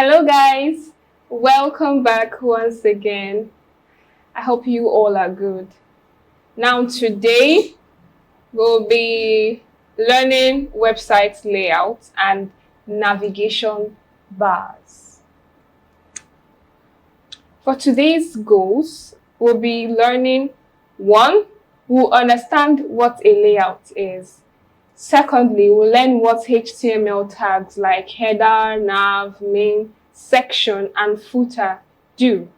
Hello guys, welcome back once again. I hope you all are good. Now today we'll be learning website layout and navigation bars. For today's goals, we'll be learning one, we'll understand what a layout is. Secondly, we'll learn what HTML tags like header, nav, main, section, and footer do.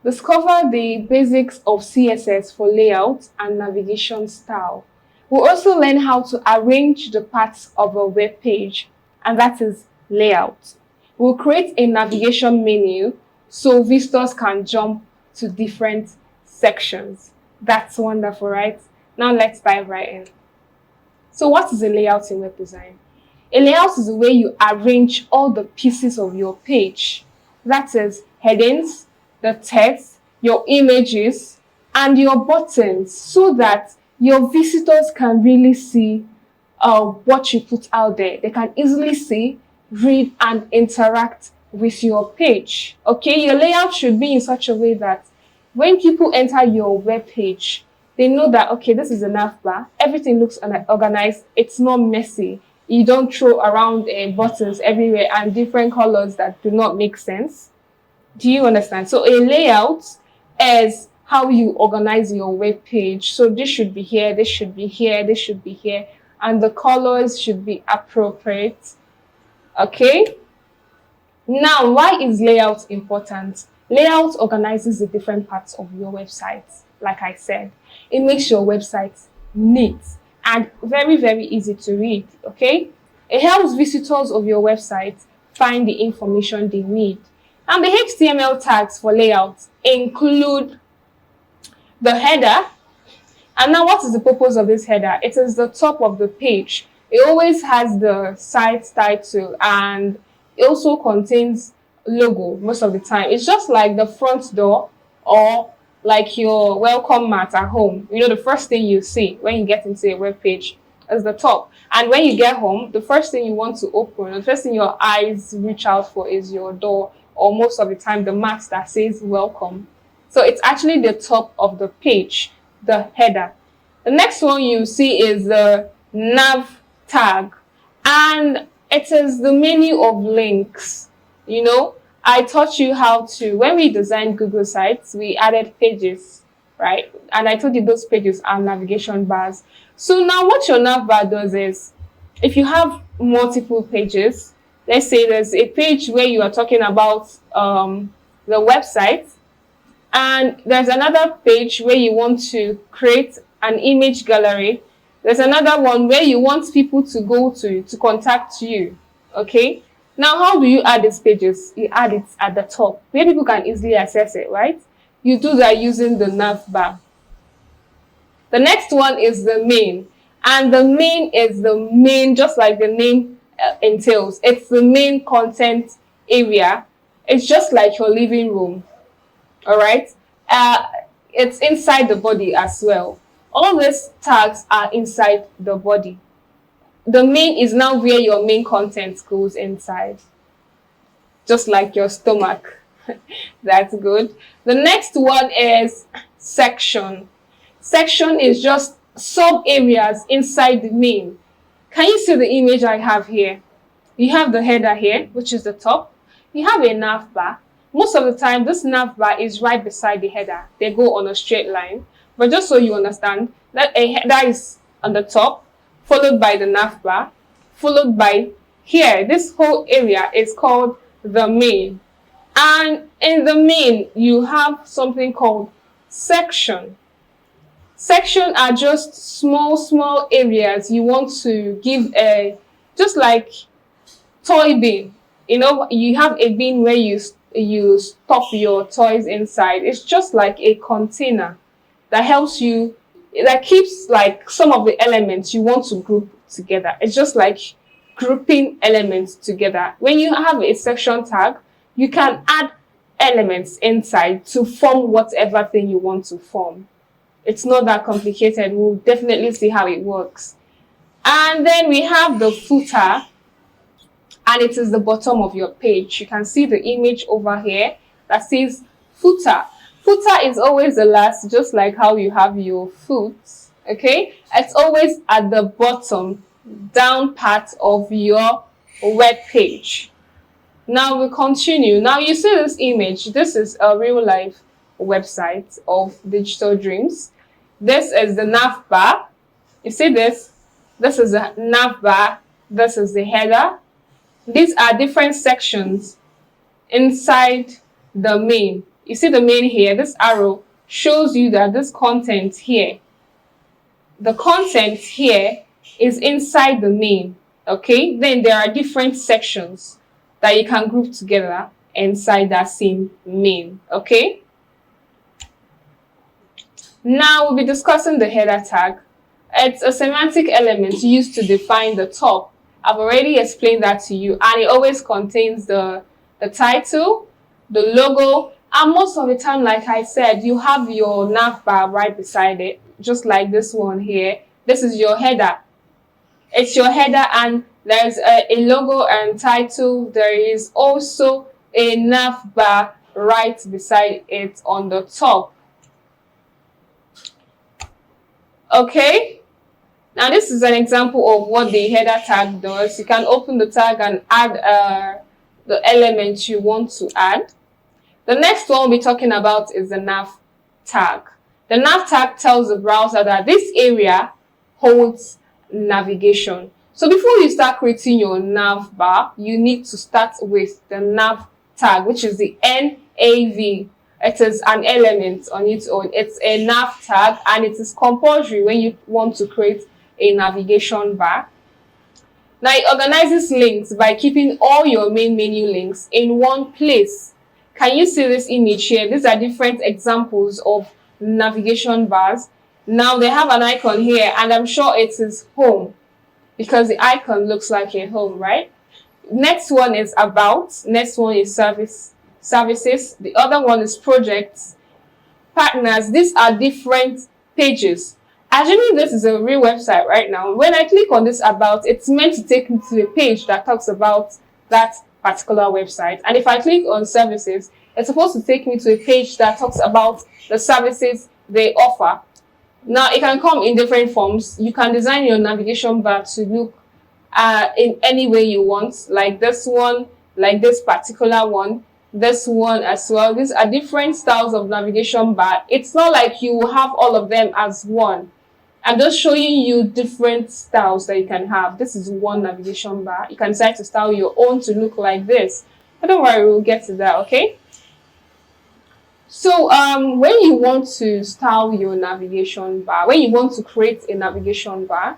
Discover the basics of CSS for layout and navigation style. We'll also learn how to arrange the parts of a web page, and that is layout. We'll create a navigation menu so visitors can jump to different sections. That's wonderful, right? Now let's dive right in. So what is a layout in web design? A layout is the way you arrange all the pieces of your page. That is headings, the text, your images, and your buttons so that your visitors can really see what you put out there. They can easily see, read, and interact with your page. Okay, your layout should be in such a way that when people enter your web page, they know that, okay, this is a nav bar. Everything looks organized. It's not messy. You don't throw around buttons everywhere and different colors that do not make sense. Do you understand? So a layout is how you organize your web page. So this should be here, this should be here, this should be here, and the colors should be appropriate. Okay? Now, why is layout important? Layout organizes the different parts of your website. Like I said, it makes your website neat and very, very easy to read, okay? It helps visitors of your website find the information they need. And the HTML tags for layouts include the header. And now what is the purpose of this header? It is the top of the page. It always has the site title and it also contains logo most of the time. It's just like the front door or like your welcome mat at home. You know, the first thing you see when you get into a web page is the top. And when you get home, the first thing you want to open, the first thing your eyes reach out for is your door, or most of the time the mat that says welcome. So it's actually the top of the page, the header. The next one you see is the nav tag, and it is the menu of links. You know, I taught you how to, when we designed Google Sites, we added pages, right? And I told you those pages are navigation bars. So now what your nav bar does is, if you have multiple pages, let's say there's a page where you are talking about the website, and there's another page where you want to create an image gallery. There's another one where you want people to go to contact you, okay? Now, how do you add these pages? You add it at the top, where people can easily access it, right? You do that using the nav bar. The next one is the main. And the main is the main, just like the name entails. It's the main content area. It's just like your living room, all right? It's inside the body as well. All these tags are inside the body. The main is now where your main content goes inside, just like your stomach. That's good. The next one is section. Section is just sub areas inside the main. Can you see the image I have here? You have the header here, which is the top. You have a nav bar. Most of the time, this nav bar is right beside the header. They go on a straight line. But just so you understand, that a header is on the top, followed by the nav bar, followed by here. This whole area is called the main. And in the main, you have something called section. Section are just small areas you want to give just like toy bin. You know, you have a bin where you stuff your toys inside. It's just like a container that helps you, that keeps like some of the elements you want to group together. It's just like grouping elements together. When you have a section tag, you can add elements inside to form whatever thing you want to form. It's not that complicated. We'll definitely see how it works. And then we have the footer. and it is the bottom of your page. You can see the image over here that says footer. Footer is always the last, just like how you have your foot, okay? It's always at the bottom, down part of your web page. Now we continue. Now you see this image. This is a real life website of Digital Dreams. This is the nav bar. You see this? This is the nav bar. This is the header. These are different sections inside the main. You see the main here, this arrow shows you that this content here, the content here is inside the main, okay? Then there are different sections that you can group together inside that same main, okay? Now we'll be discussing the header tag. It's a semantic element used to define the top. I've already explained that to you, and it always contains the title, the logo, and most of the time, like I said, you have your nav bar right beside it, just like this one here. This is your header. It's your header, and there's a logo and title. There is also a nav bar right beside it on the top. Okay? Now this is an example of what the header tag does. You can open the tag and add the element you want to add. The next one we'll be talking about is the nav tag. The nav tag tells the browser that this area holds navigation. So before you start creating your nav bar, you need to start with the nav tag, which is the NAV. It is an element on its own. It's a nav tag, and it is compulsory when you want to create a navigation bar. Now it organizes links by keeping all your main menu links in one place. Can you see this image here? These are different examples of navigation bars. Now they have an icon here, and I'm sure it is home because the icon looks like a home, right? Next one is about. Next one is services. The other one is projects, partners. These are different pages. Assuming this is a real website right now, when I click on this about, it's meant to take me to a page that talks about that particular website. And if I click on services, it's supposed to take me to a page that talks about the services they offer. Now, it can come in different forms. You can design your navigation bar to look in any way you want, like this one, like this particular one, this one as well. These are different styles of navigation bar. It's not like you will have all of them as one. I'm just showing you different styles that you can have. This is one navigation bar. You can decide to style your own to look like this. But don't worry, we'll get to that, okay? So when you want to style your navigation bar, when you want to create a navigation bar,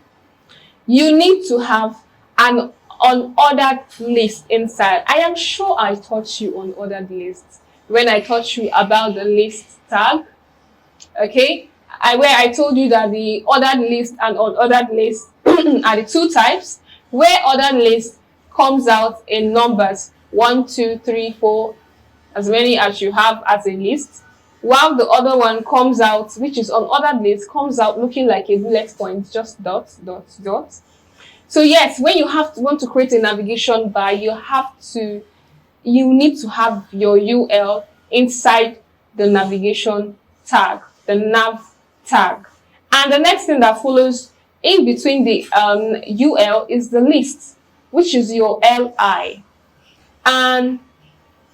you need to have an unordered list inside. I am sure I taught you unordered lists when I taught you about the list tag, okay? Where I told you that the ordered list and unordered list are the two types, where ordered list comes out in numbers 1, 2, 3, 4, as many as you have as a list, while the other one comes out, which is unordered list, comes out looking like a bullet point, just dots, dots, dots. So yes, when you want to create a navigation bar, you need to have your UL inside the navigation tag, the nav tag. And the next thing that follows in between the UL is the list, which is your LI. And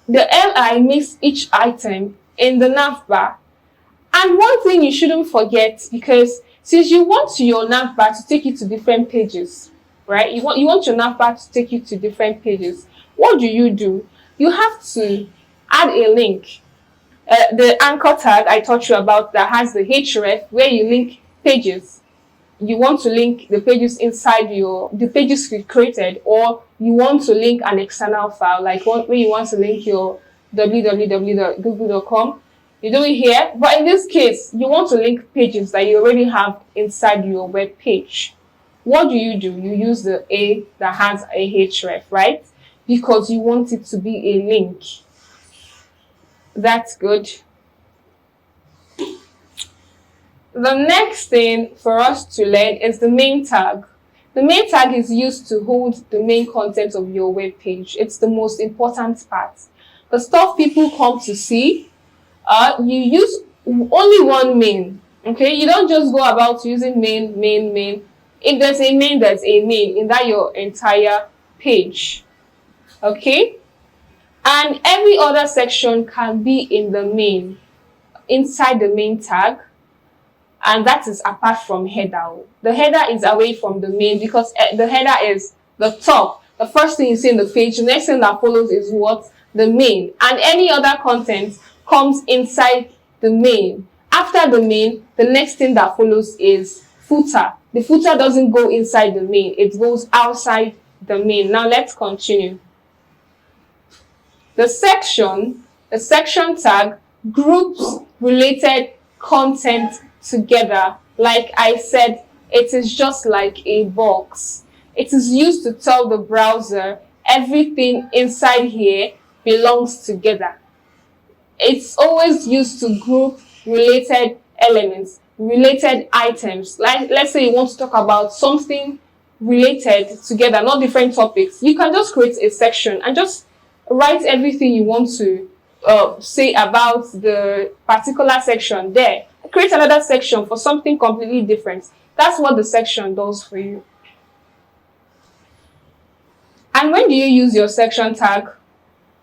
the LI makes each item in the nav bar. And one thing you shouldn't forget, because since you want your nav bar to take you to different pages, right? You want your nav bar to take you to different pages. What do? You have to add a link. The anchor tag I taught you about that has the href where you link pages. You want to link the pages inside the pages you created, or you want to link an external file, like where you want to link your www.google.com. You do it here, but in this case, you want to link pages that you already have inside your web page. What do? You use the A that has a href, right? Because you want it to be a link. That's good. The next thing for us to learn is the main tag. The main tag is used to hold the main content of your web page. It's the most important part. The stuff people come to see, you use only one main. Okay, you don't just go about using main. If there's a main, there's a main in that your entire page. Okay, and every other section can be in the main, inside the main tag, and that is apart from header. The header is away from the main because the header is the top. The first thing you see in the page, the next thing that follows is what? The main. And any other content comes inside the main. After the main, the next thing that follows is footer. The footer doesn't go inside the main, it goes outside the main. Now let's continue. The section tag groups related content together. Like I said, it is just like a box. It is used to tell the browser everything inside here belongs together. It's always used to group related elements, related items. Like, let's say you want to talk about something related together, not different topics. You can just create a section and just write everything you want to say about the particular section there. Create another section for something completely different. That's what the section does for you. And when do you use your section tag?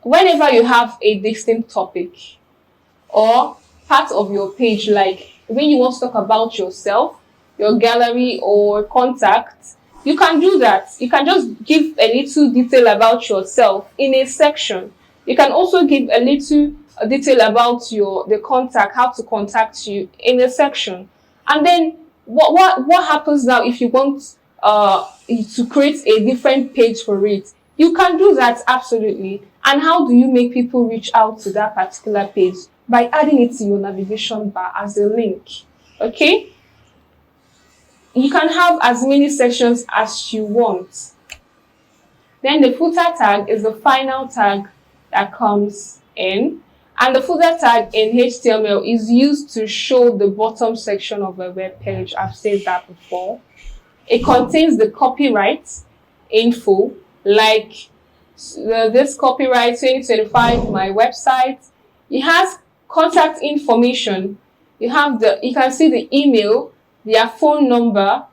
Whenever you have a distinct topic or part of your page, like when you want to talk about yourself, your gallery or contact, you can do that. You can just give a little detail about yourself in a section. You can also give a little detail about the contact, how to contact you in a section. And then what happens now if you want to create a different page for it? You can do that, absolutely. And how do you make people reach out to that particular page? By adding it to your navigation bar as a link. Okay? You can have as many sections as you want. Then the footer tag is the final tag that comes in. And the footer tag in HTML is used to show the bottom section of a web page. I've said that before. It contains the copyright info, like this copyright 2025, my website. It has contact information. You can see the email, their phone number.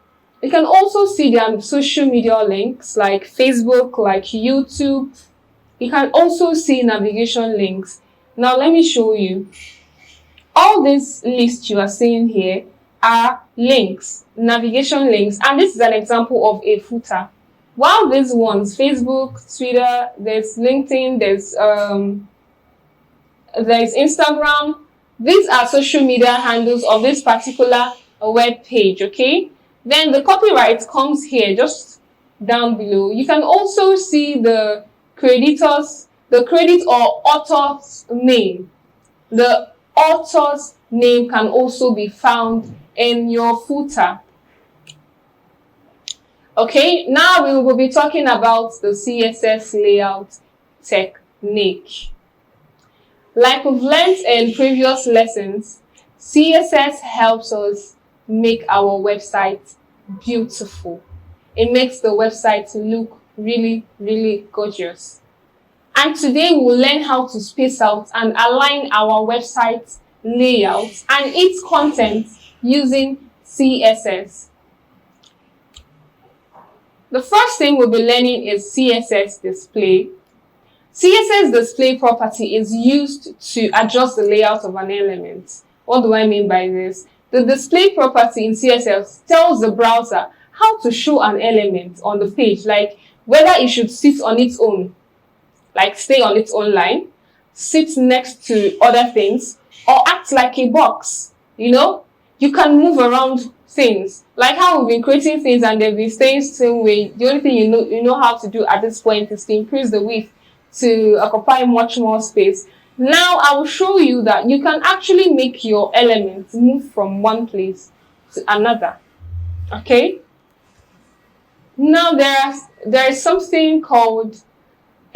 You can also see their social media links like Facebook, like YouTube. You can also see navigation links. Now let me show you. All these lists you are seeing here are links, navigation links, and this is an example of a footer. While these ones, Facebook, Twitter, there's LinkedIn, there's Instagram, these are social media handles of this particular web page, okay? Then the copyright comes here, just down below. You can also see the credit or author's name. The author's name can also be found in your footer. Okay, now we will be talking about the CSS layout technique. Like we've learned in previous lessons, CSS helps us make our website beautiful. It makes the website look really, really gorgeous. And today we'll learn how to space out and align our website layout and its content using CSS. The first thing we'll be learning is CSS display. CSS display property is used to adjust the layout of an element. What do I mean by this? The display property in CSS tells the browser how to show an element on the page, like whether it should sit on its own, like stay on its own line, sit next to other things, or act like a box. You know, you can move around things, like how we've been creating things and they've been staying the same way. The only thing you know how to do at this point is to increase the width to occupy much more space. Now I will show you that you can actually make your elements move from one place to another. Okay? Now there is something called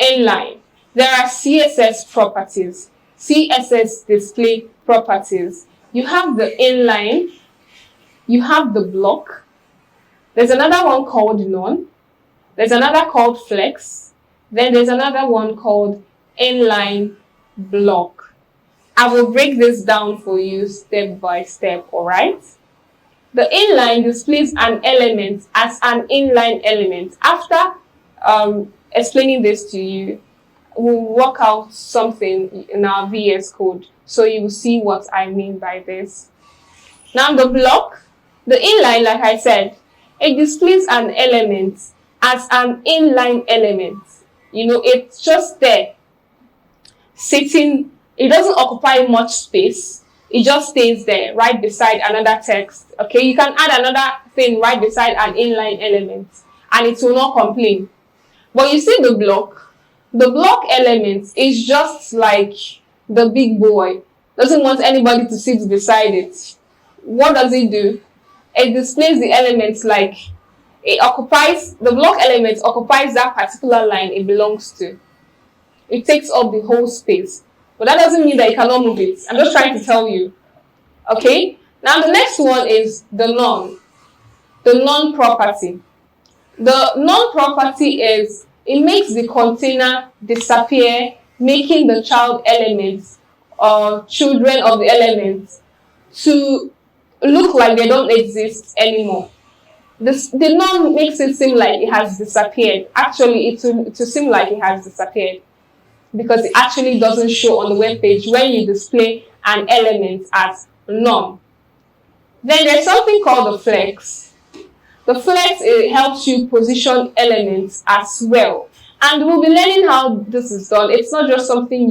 inline. There are CSS properties, CSS display properties. You have the inline, you have the block, There's another one called none. There's another called flex. Then there's another one called inline block. I will break this down for you step by step, all right? The inline displays an element as an inline element. After explaining this to you, we'll work out something in our VS Code so you will see what I mean by this. Now the block, the inline, like I said, it displays an element as an inline element. You know, it's just there, sitting. It doesn't occupy much space. It just stays there, right beside another text. Okay, you can add another thing right beside an inline element, and it will not complain. But you see the block element is just like the big boy. Doesn't want anybody to sit beside it. What does it do? It displays the elements like it occupies, the block element occupies that particular line it belongs to. It takes up the whole space. But that doesn't mean that you cannot move it. I'm just trying to tell you. Okay? Now the next one is the none. The none property. The none property is, it makes the container disappear, making the child elements or children of the elements to look like they don't exist anymore. The none makes it seem like it has disappeared. Actually, it will seem like it has disappeared because it actually doesn't show on the web page when you display an element as none. Then there's something called the flex. The flex, it helps you position elements as well. And we'll be learning how this is done. It's not just something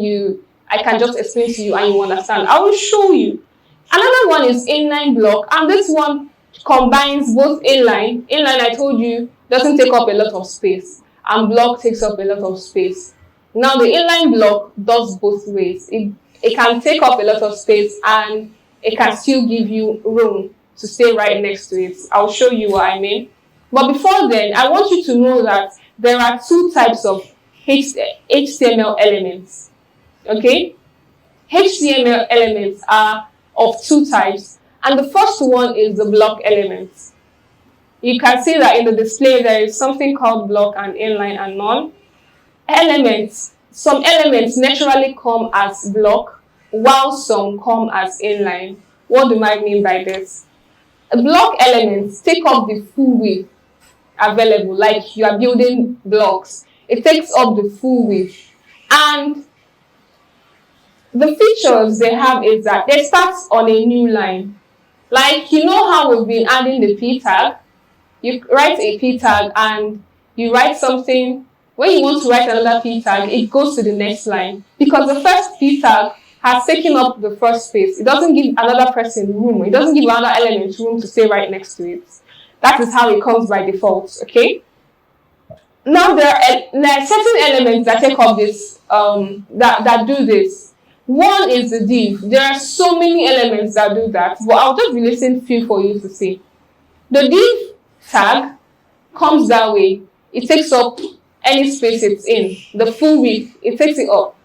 I can just explain to you and you understand. I will show you. Another one is inline block, and this one combines both inline. Inline, I told you, doesn't take up a lot of space, and block takes up a lot of space. Now the inline block does both ways. It can take up a lot of space and it can still give you room to stay right next to it. I'll show you what I mean. But before then, I want you to know that there are two types of HTML elements. Okay? HTML elements are of two types, and the first one is the block elements. You can see that in the display there is something called block and inline and none. Some elements naturally come as block, while some come as inline. What do I mean by this? Block elements take up the full width available, like you are building blocks. It takes up the full width, and the features they have is that they start on a new line. Like, you know how we've been adding the p tag? You write a p tag and you write something. When you want to write another p tag, it goes to the next line, because the first p tag has taken up the first space. It doesn't give another person room. It doesn't give another element room to stay right next to it. That is how it comes by default, okay? Now there are certain elements that take up this, that do this. One is the div. There are so many elements that do that, but I'll just be listing few for you to see. The div tag comes that way. It takes up any space it's in. The full width, it takes it up.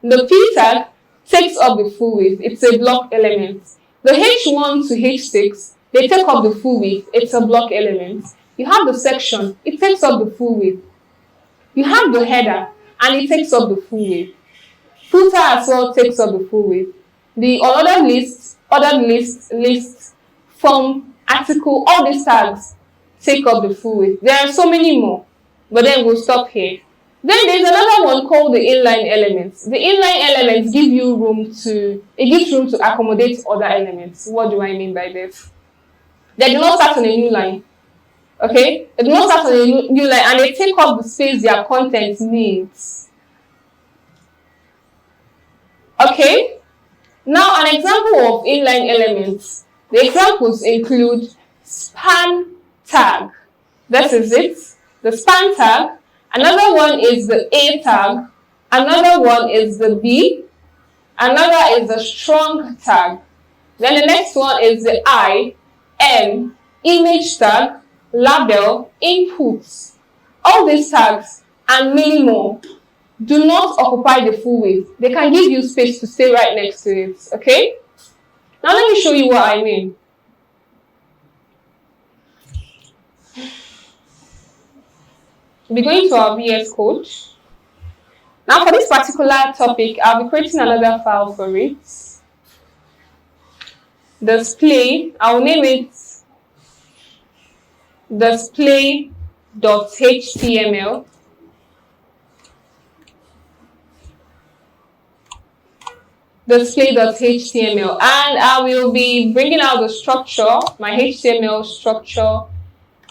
The p tag takes up the full width. It's a block element. The h1 to h6, they take up the full width. It's a block element. You have the section, it takes up the full width. You have the header, and it takes up the full width. Footer as well takes up the full width. The other lists, form, article, all these tags take up the full width. There are so many more, but then we'll stop here. Then there's another one called the inline elements. The inline elements give you room to, it gives room to accommodate other elements. What do I mean by this? They do not start on a new line. Okay? They do not start on a new line, and they take up the space their content needs. Okay? Now an example of inline elements. The examples include span tag. This is it. The span tag. Another one is the A tag. Another one is the B. Another is the strong tag. Then the next one is the I, M, image tag, label, inputs. All these tags and many more do not occupy the full width. They can give you space to stay right next to it. Okay? Now let me show you what I mean. We'll be going to our VS Code. Now for this particular topic, I'll be creating another file for it. Display, I'll name it display.html. Display.html, and I will be bringing out the structure, my HTML structure,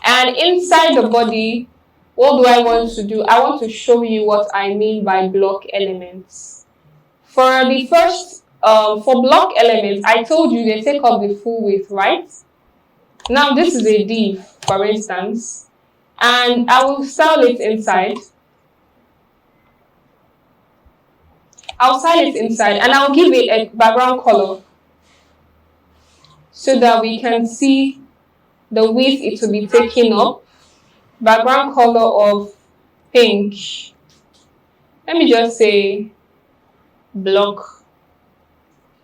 and inside the body, what do I want to do? I want to show you what I mean by block elements. For the first, for block elements, I told you they take up the full width, right? Now this is a div, for instance, and I will style it inside. I'll style it inside, and I'll give it a background color so that we can see the width it will be taking up. Background color of pink. Let me just say block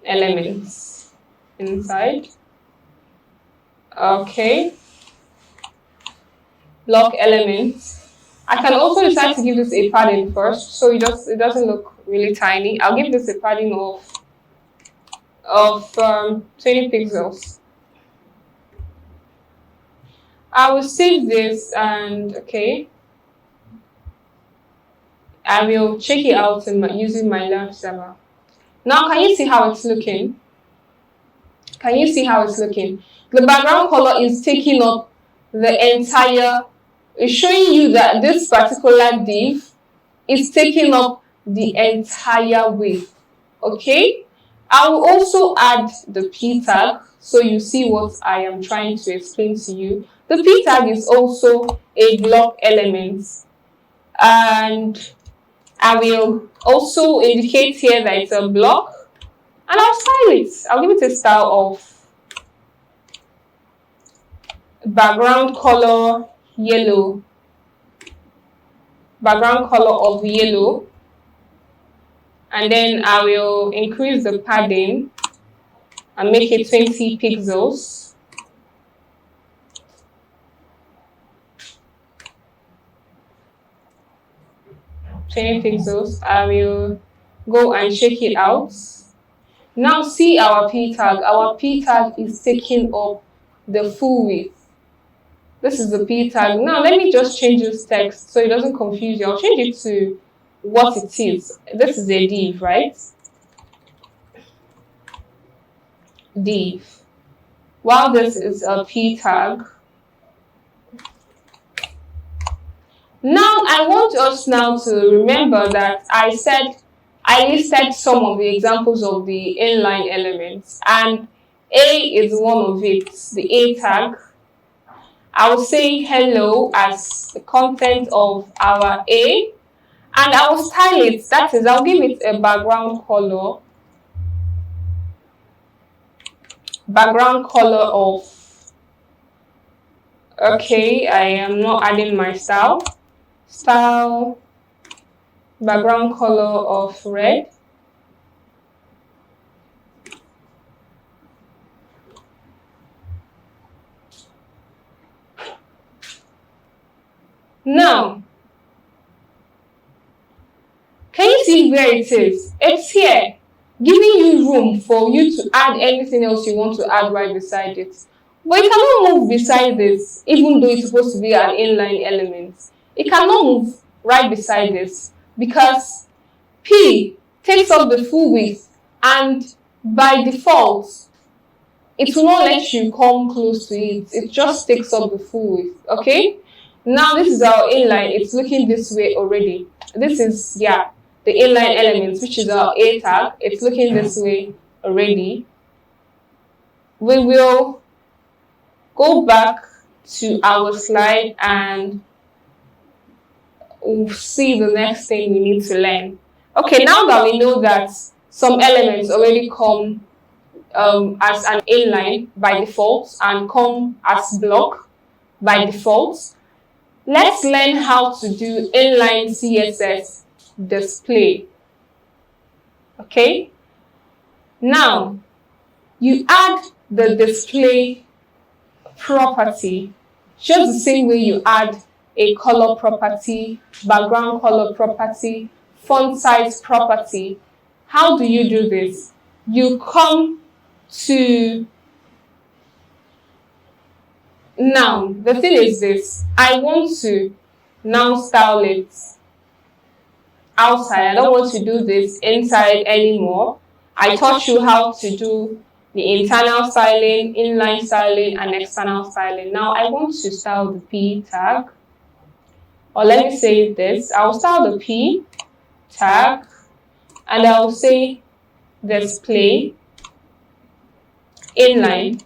elements inside. Okay. Block elements. I can also decide to give this a padding first, so it doesn't look really tiny. I'll give this a padding of 20 pixels. I will save this, and okay, I will check it out using my Love server. Now, can you see how it's looking? Can you see how it's looking? The background color is taking up the entire. It's showing you that this particular div is taking up the entire width. Okay, I will also add the p tag so you see what I am trying to explain to you. The p tag is also a block element, and I will also indicate here that it's a block, and I'll style it. I'll give it a style of background color yellow. Background color of yellow, and then I will increase the padding and make it 20 pixels. I will go and check it out. Now see our p tag. Our p tag is taking up the full width. This is the p tag. Now let me just change this text so it doesn't confuse you. I'll change it to what it is. This is a div, right? Div. While this is a p tag. Now I want us now to remember that I listed some of the examples of the inline elements, and A is one of it, the A tag. I will say hello as the content of our A, and I will style it. That is, I'll give it a background color. Background color of, okay, I am not adding my style. Style, background color of red. Now, can you see where it is? It's here, giving you room for you to add anything else you want to add right beside it. But it cannot move beside this, even though it's supposed to be an inline element. It cannot move right beside this because P takes up the full width, and by default, it will not let you come close to it. It just takes up the full width, okay? Now this is our inline. It's looking this way already. This is, yeah, the inline elements, which is our A tag. It's looking this way already. We will go back to our slide and we'll see the next thing we need to learn. Okay, now that we know that some elements already come as an inline by default and come as block by default, let's learn how to do inline CSS display. Okay, now you add the display property just the same way you add a color property, background color property, font size property. How do you do this? You come to, now the thing is this, I want to now style it outside. I don't want to do this inside anymore. I taught you how to do the internal styling, inline styling, and external styling. Now I want to style the P tag, or let me say this, I'll style the P tag and I'll say display inline.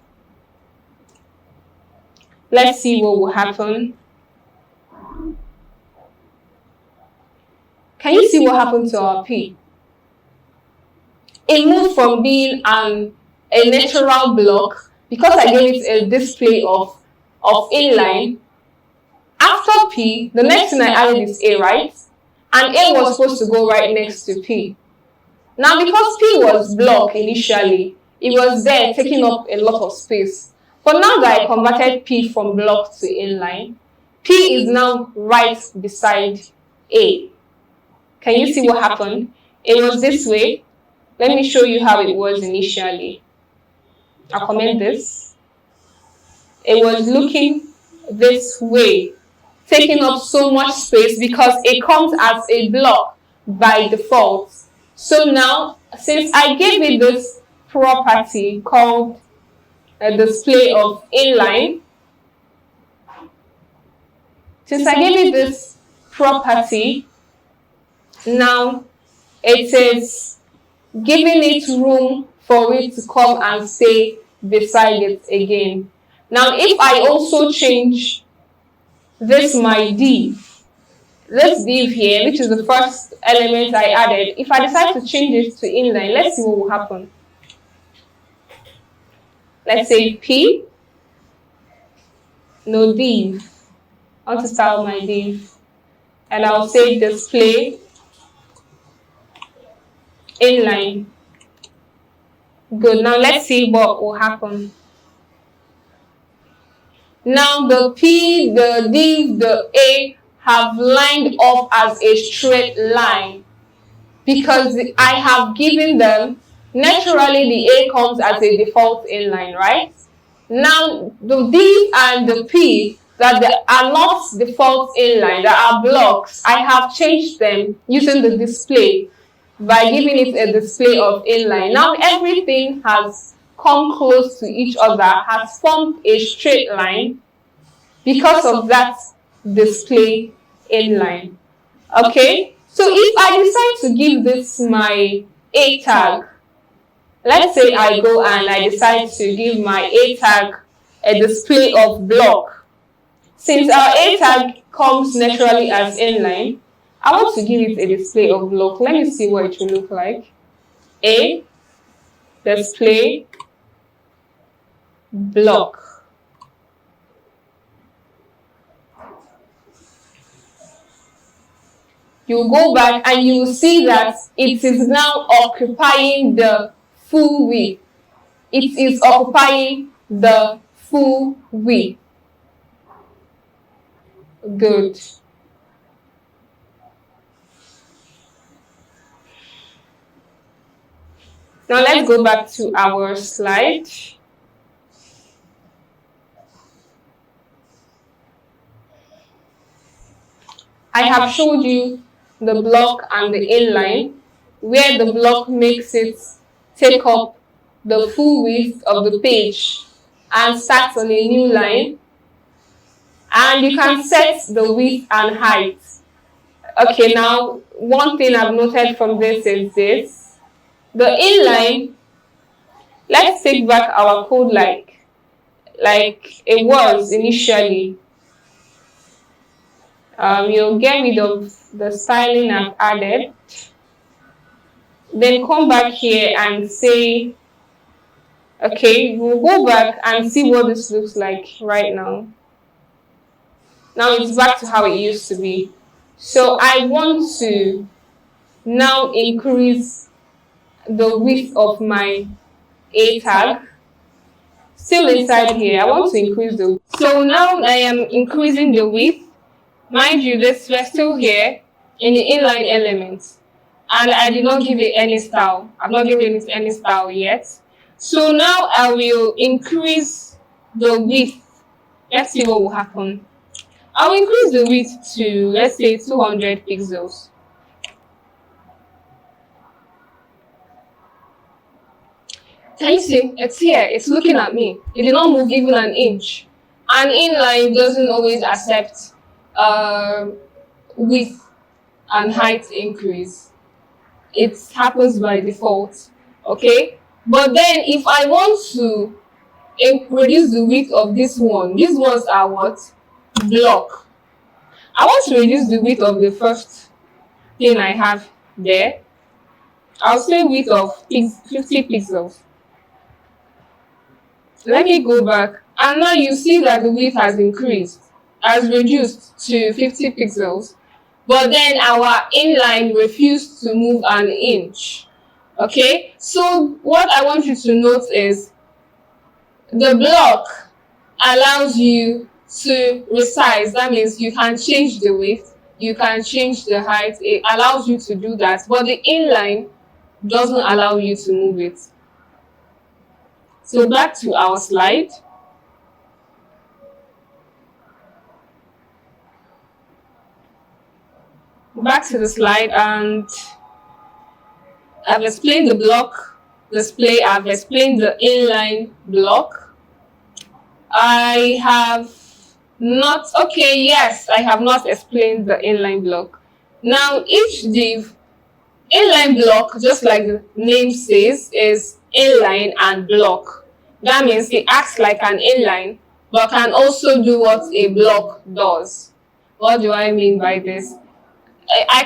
Let's see what will happen. Can you see what happened to our P? It moved from being a natural block, because I gave it a display of inline. After P, the next thing I added is A, right? And A was supposed to go right next to P. Now, because P was block initially, it was there taking up a lot of space. But now that I converted P from block to inline, P is now right beside A. Can you see what happened? It was this way. Let me show you how it was initially. I'll comment this. It was looking this way, taking up so much space because it comes as a block by default. So now, since I gave it this property called a display of inline, since I gave it this property, now it is giving it room for it to come and stay beside it again. Now, if I also change this my div, this div here, which is the first element I added, if I decide to change it to inline, let's see what will happen. Let's say P, no div. I want to style my div, and I'll say display inline. Good. Now let's see what will happen. Now the P, the div, the A have lined up as a straight line because I have given them, naturally the A comes as a default inline, right? Now the div and the P that are not default inline, that are blocks, I have changed them using the display by giving it a display of inline. Now everything has come close to each other, has formed a straight line because of that display inline. Okay, so if I decide to give this my A tag, let's say I go and I decide to give my A tag a display of block. Since our A tag comes naturally as inline, I want to give it a display of block. Let me see what it will look like. A display block. You go back and you will see that it is now occupying the full width. It is occupying the full width. Good. Now let's go back to our slide. I have showed you the block and the inline, where the block makes it take up the full width of the page and starts on a new line. And you can set the width and height. Okay, now one thing I've noted from this is this. The inline, let's take back our code like it was initially. You'll get rid of the styling I've added. Then come back here and say, okay, we'll go back and see what this looks like right now. Now it's back to how it used to be. So I want to now increase the width of my A tag. Still inside here, I want to increase the width. So now I am increasing the width. Mind you, this we're still here in the inline elements, and I did not give it any style. I've not given it any style yet. So now I will increase the width. Let's see what will happen. I'll increase the width to, let's say, 200 pixels. Can you see? It's here. It's looking at me. It did not move even an inch. And inline doesn't always accept width and height increase. It happens by default. Okay? But then if I want to reduce the width of this one, these ones are what? Block. I want to reduce the width of the first thing I have there. I'll say width of 50 pixels. Let me go back, and now you see that the width has increased, has reduced to 50 pixels, but then our inline refused to move an inch. Okay, so what I want you to note is the block allows you to resize. That means you can change the width, you can change the height. It allows you to do that, but the inline doesn't allow you to move it. So back to our slide. Back to the slide, and I've explained the block display. I've explained the inline block. I have not, okay, yes, I have not explained the inline block. Now, each div, inline block, just like the name says, is inline and block. That means it acts like an inline, but can also do what a block does. What do I mean by this? I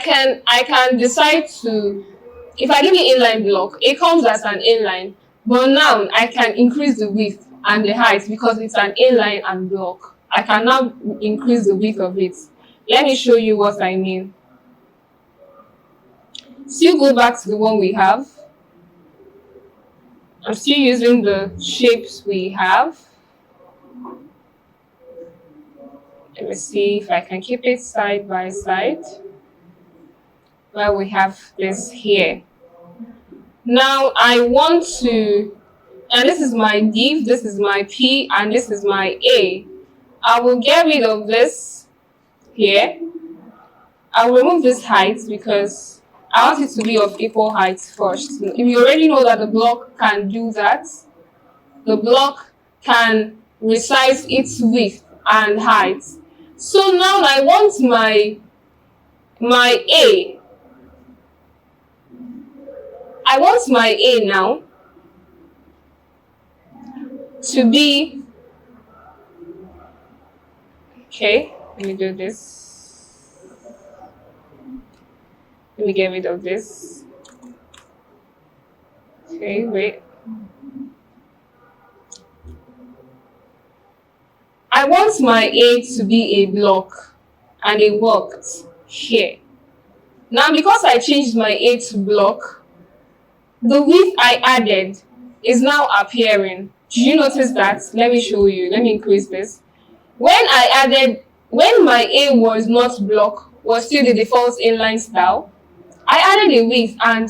can decide to, if I give it inline block, it comes as an inline, but now I can increase the width and the height because it's an inline and block. I can now increase the width of it. Let me show you what I mean. Still go back to the one we have. I'm still using the shapes we have. Let me see if I can keep it side by side. Well, we have this here. Now I want to, and this is my div, this is my P, and this is my A. I will get rid of this here. I'll remove this height because I want it to be of equal height first. If you already know that the block can do that, the block can resize its width and height. So now I want my A. I want my A now to be, okay, let me do this. Let me get rid of this. Okay, wait. I want my A to be a block, and it worked here. Now, because I changed my A to block, the width I added is now appearing. Did you notice that? Let me show you. Let me increase this. When my A was not block, was still the default inline style, I added a width and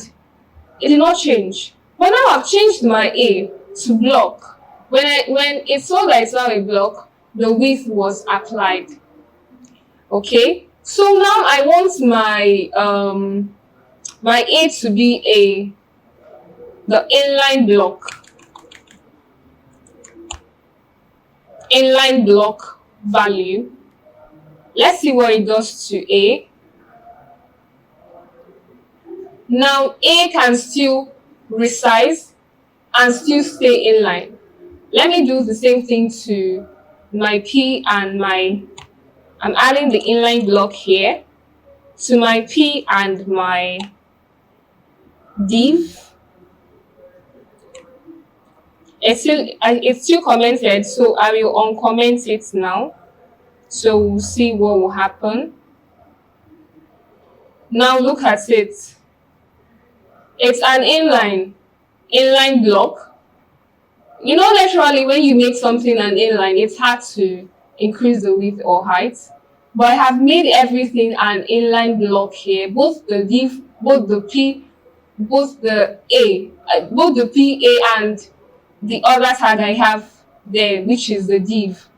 it did not change. But now I've changed my A to block. When it saw that it's now a block, the width was applied. Okay? So now I want my A to be the inline block. Inline block value. Let's see what it does to A. Now A can still resize and still stay inline. Let me do the same thing to my P and I'm adding the inline block here to my P and my div. It's still commented, so I will uncomment it now. So we'll see what will happen. Now look at it. It's an inline block. You know, naturally when you make something an inline, it's hard to increase the width or height. but I have made everything an inline block here. Both the div, both the P, both the A, both the PA and the other tag I have there, which is the div.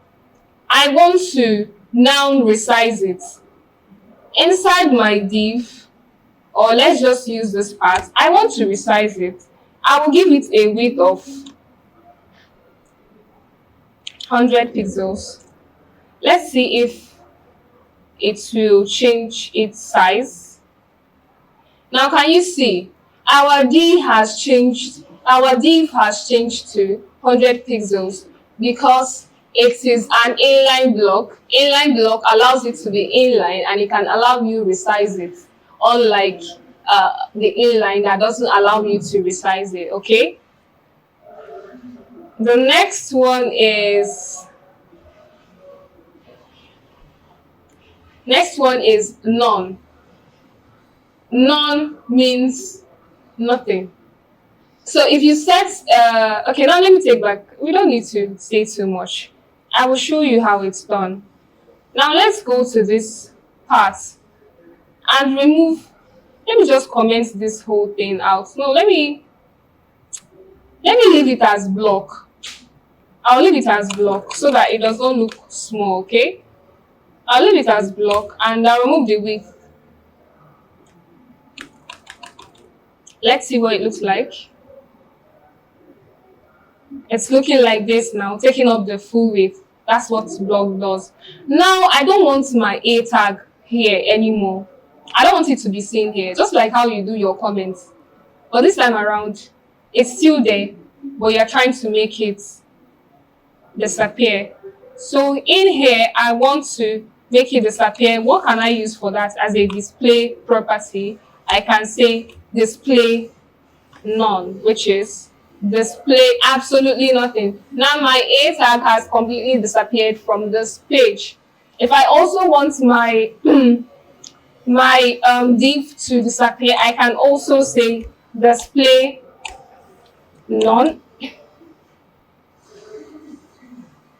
I want to now resize it. Inside my div, or let's just use this part, I want to resize it. I will give it a width of 100 pixels. Let's see if it will change its size. Now can you see our div has changed to 100 pixels because it is an inline block. Inline block allows it to be inline and it can allow you resize it, unlike the inline that doesn't allow you to resize it. Okay, the next one is none. None means nothing. So if you set okay, now let me take back, we don't need to say too much. I will show you how it's done. Now let's go to this part and remove. Let me just comment this whole thing out. No, let me leave it as block. I'll leave it as block so that it does not look small. Okay, I'll leave it as block and I'll remove the width. Let's see what it looks like. It's looking like this now, taking up the full width. That's what block does. Now I don't want my A tag here anymore. I don't want it to be seen here, just like how you do your comments. But this time around, it's still there, but you're trying to make it disappear. So in here, I want to make it disappear. What can I use for that as a display property? I can say display none, which is display absolutely nothing. Now my A tag has completely disappeared from this page. If I also want my my div to disappear, I can also say display none.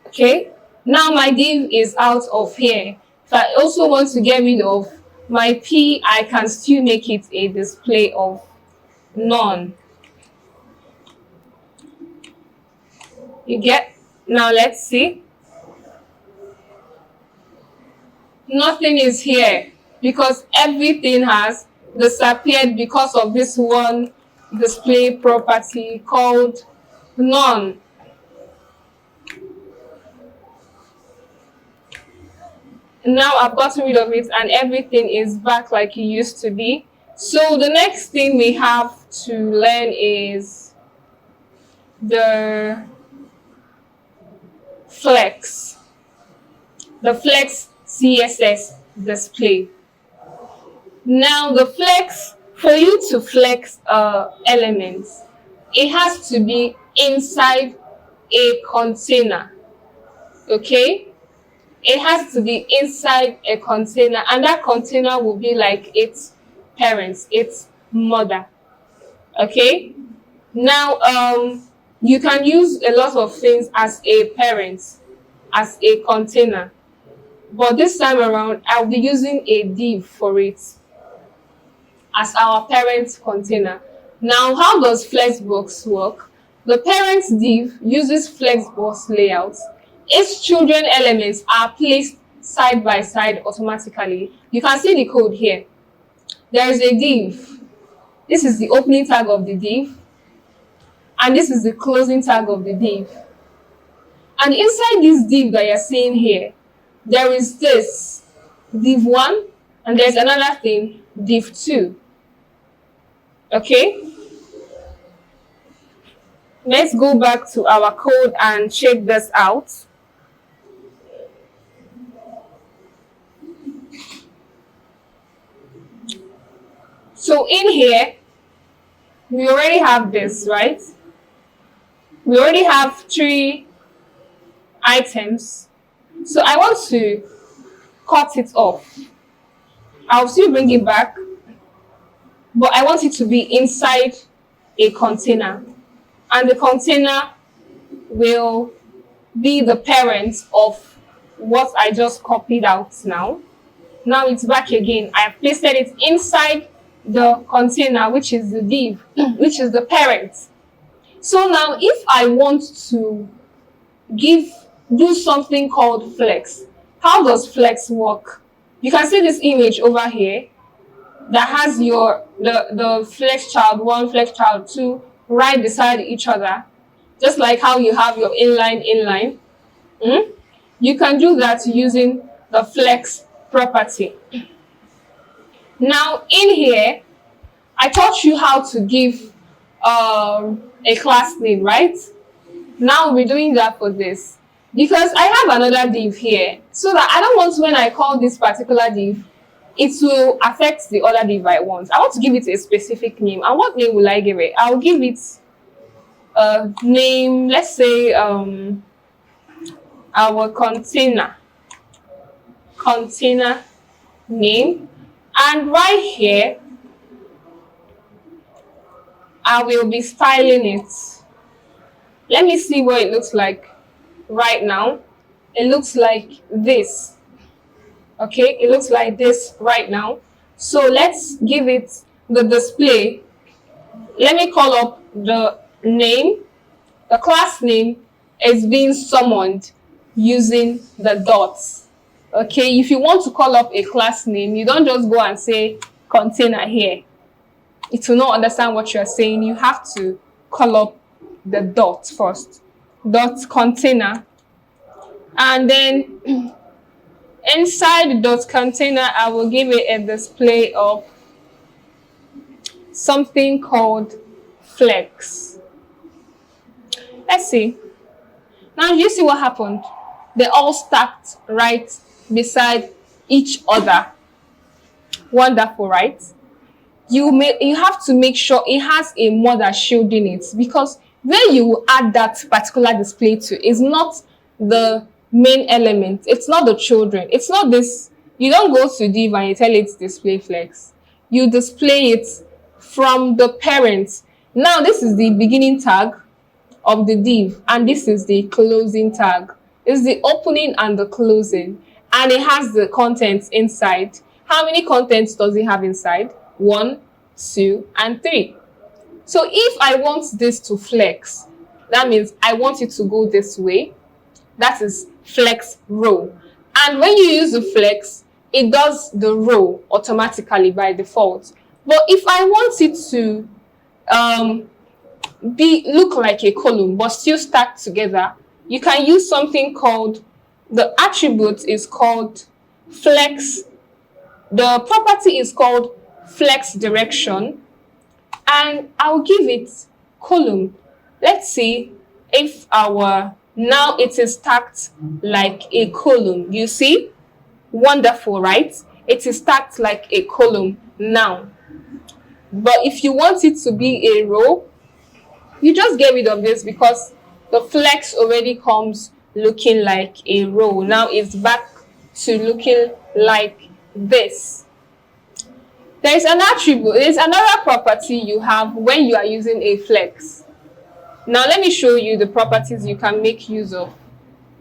Okay, now my div is out of here. If I also want to get rid of my P, I can still make it a display of none. You get? Now let's see. Nothing is here because everything has disappeared because of this one display property called none. Now I've gotten rid of it and everything is back like it used to be. So the next thing we have to learn is the flex. The flex CSS display. Now the flex, for you to flex elements, it has to be inside a container. Okay? It has to be inside a container, and that container will be like its parents, its mother. Okay? Now you can use a lot of things as a parent, as a container, but this time around I'll be using a div for it as our parent container. Now how does Flexbox work? The parent div uses Flexbox layouts. Its children elements are placed side by side automatically. You can see the code here. There is a div. This is the opening tag of the div, and this is the closing tag of the div. And inside this div that you're seeing here, there is this div 1, and there's another thing, div 2. Okay? Let's go back to our code and check this out. So in here, we already have this, right? We already have 3 items. So I want to cut it off. I'll still bring it back, but I want it to be inside a container. And the container will be the parent of what I just copied out now. Now it's back again. I have pasted it inside the container, which is the div, which is the parent. So now if I want to do something called flex, how does flex work? You can see this image over here that has the flex child 1, flex child 2 right beside each other, just like how you have your inline. You can do that using the flex property. Now in here, I taught you how to give a class name, right? Now we're doing that for this because I have another div here, so that I don't want when I call this particular div, it will affect the other div I want. I want to give it a specific name. And what name will I give it? I'll give it a name, let's say our container name, and right here I will be styling it. Let me see what it looks like right now. It looks like this. Okay, it looks like this right now. So let's give it the display. Let me call up the name. The class name is being summoned using the dots. Okay, if you want to call up a class name, you don't just go and say container here. It will not understand what you're saying. You have to call up the dot first. Dot container. And then inside the dot container, I will give it a display of something called flex. Let's see. Now you see what happened. They all stacked right beside each other. Wonderful, right? You have to make sure it has a mother shielding it, because where you will add that particular display to is not the main element. It's not the children. It's not this. You don't go to div and you tell it display flex. You display it from the parent. Now this is the beginning tag of the div, and this is the closing tag. It's the opening and the closing, and it has the contents inside. How many contents does it have inside? 1, 2, and 3. So if I want this to flex, that means I want it to go this way. That is flex row. And when you use the flex, it does the row automatically by default. But if I want it to look like a column but still stacked together, you can use something called, the attribute is called flex. The property is called flex direction, and I'll give it column. Let's see if now it is stacked like a column. You see? Wonderful, right? It is stacked like a column now. But if you want it to be a row, you just get rid of this, because the flex already comes looking like a row. Now it's back to looking like this. There's an attribute, there's another property you have when you are using a flex. Now let me show you the properties you can make use of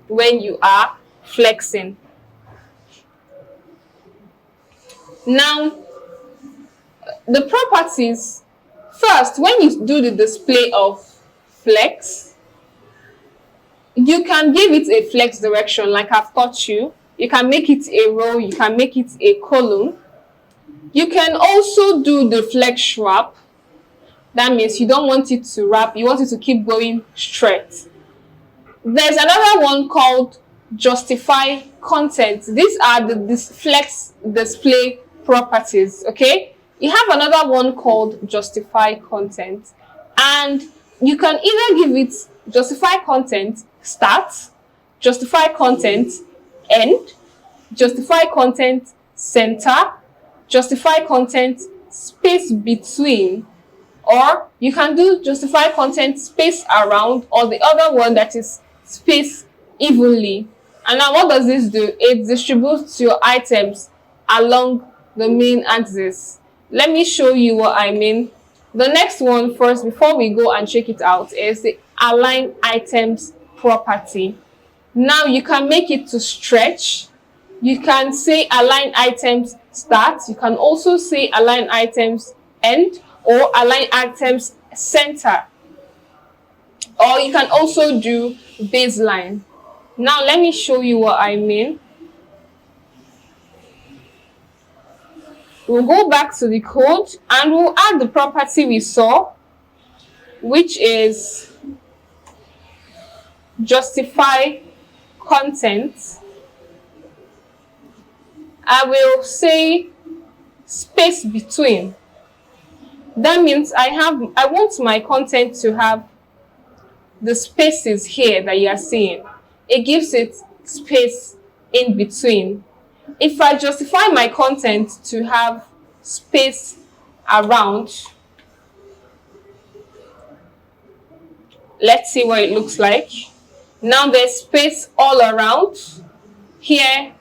when you are flexing. Now, the properties, first, when you do the display of flex, you can give it a flex direction like I've taught you. You can make it a row, you can make it a column. You can also do the flex wrap. That means you don't want it to wrap, you want it to keep going straight. There's another one called justify content. These are the flex display properties, okay? You have another one called justify content, and you can either give it justify content start, justify content end, justify content center, justify content space between, or you can do justify content space around, or the other one that is space evenly. And now what does this do? It distributes your items along the main axis. Let me show you what I mean. The next one first, before we go and check it out, is the align items property. Now you can make it to stretch, You can say align items start. You can also say align items end or align items center. Or you can also do baseline. Now let me show you what I mean. We'll go back to the code and we'll add the property we saw, which is justify content. I will say space between. That means I want my content to have the spaces here that you are seeing. It gives it space in between. If I justify my content to have space around, let's see what it looks like. Now there's space all around, here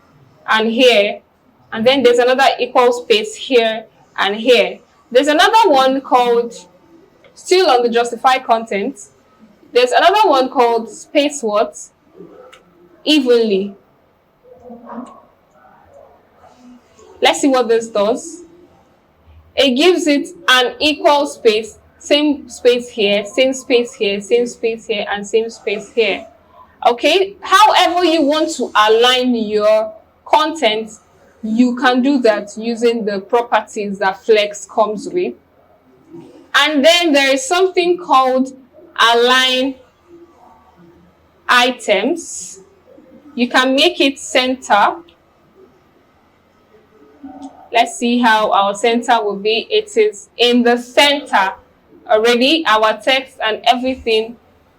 and here, and then there's another equal space here and here. There's another one called, still on the justify content, there's another one called space what? Evenly. Let's see what this does. It gives it an equal space, same space here, same space here, same space here, and same space here. Okay, however you want to align your content, you can do that using the properties that Flex comes with. And then there is something called align items. You can make it center. Let's see how our center will be. It is in the center already, our text and everything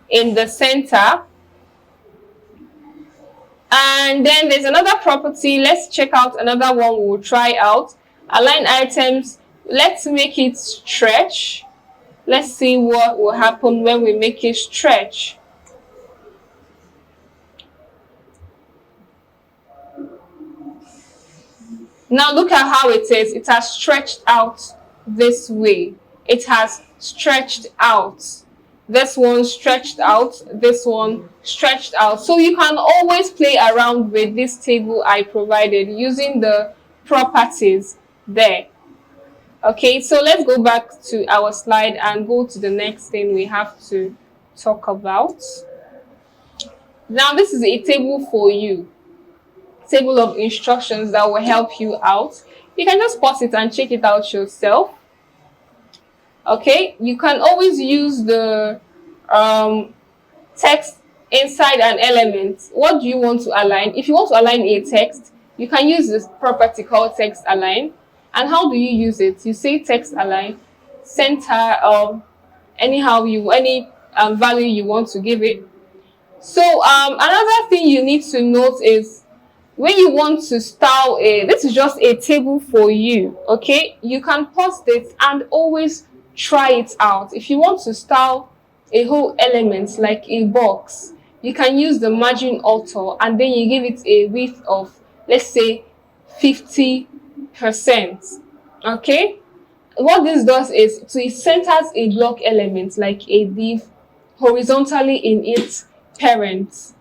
in the center. And then there's another property. Let's check out another one we'll try out. Align items. Let's make it stretch. Let's see what will happen when we make it stretch. Now look at how it is. It has stretched out this way. It has stretched out. This one stretched out. This one stretched out. So you can always play around with this table I provided using the properties there. Okay, so let's go back to our slide and go to the next thing we have to talk about. Now this is a table for you. Table of instructions that will help you out. You can just pause it and check it out yourself. Okay, you can always use the text inside an element. What do you want to align? If you want to align a text, you can use this property called text align. And how do you use it? You say text align, center, anyhow any value you want to give it. So another thing you need to note is when you want to style this is just a table for you, okay? You can pause it and always try it out. If you want to style a whole element like a box, you can use the margin auto and then you give it a width of, let's say, 50%, okay? What this does is it centers a block element like a div horizontally in its parent.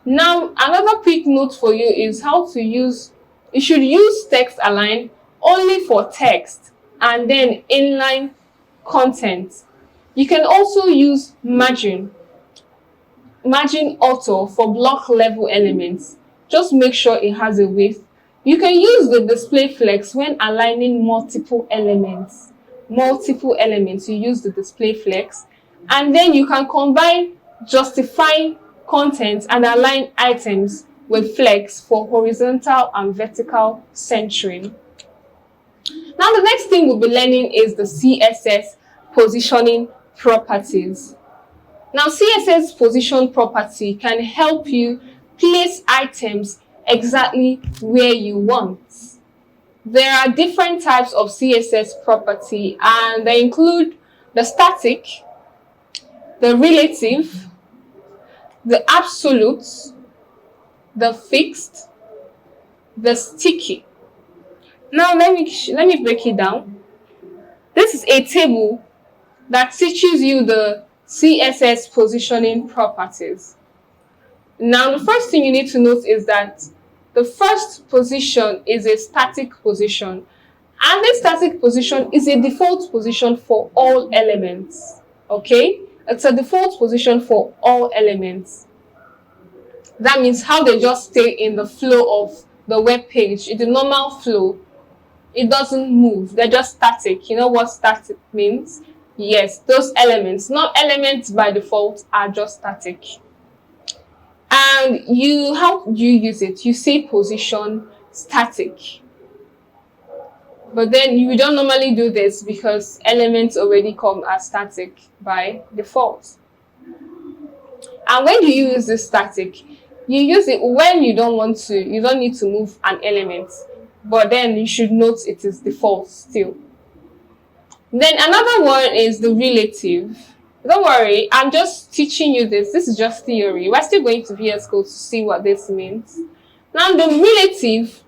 Now, another quick note for you is how to use, you should use text align only for text and then inline content. You can also use margin auto for block level elements. Just make sure it has a width. You can use the display flex when aligning multiple elements. You use the display flex. And then you can combine justify content and align items with flex for horizontal and vertical centering. Now the next thing we'll be learning is the CSS positioning properties. Now CSS position property can help you place items exactly where you want. There are different types of CSS property and they include the static, the relative, the absolute, the fixed, the sticky. Now let me break it down. This is a table that teaches you the CSS positioning properties. Now the first thing you need to note is that The first position is a static position, and this static position is a default position for all elements. Okay, it's a default position for all elements. That means how they just stay in the flow of the web page, in the normal flow. It doesn't move, they're just static. You know what static means? Yes, those elements, not elements by default, are just static. And how do you use it? You say position static. But then you don't normally do this because elements already come as static by default. And when you use this static, you use it when you don't need to move an element. But then you should note it is default still. Then another one is the relative. Don't worry, I'm just teaching you this. This is just theory. We're still going to VS Code to see what this means. Now the relative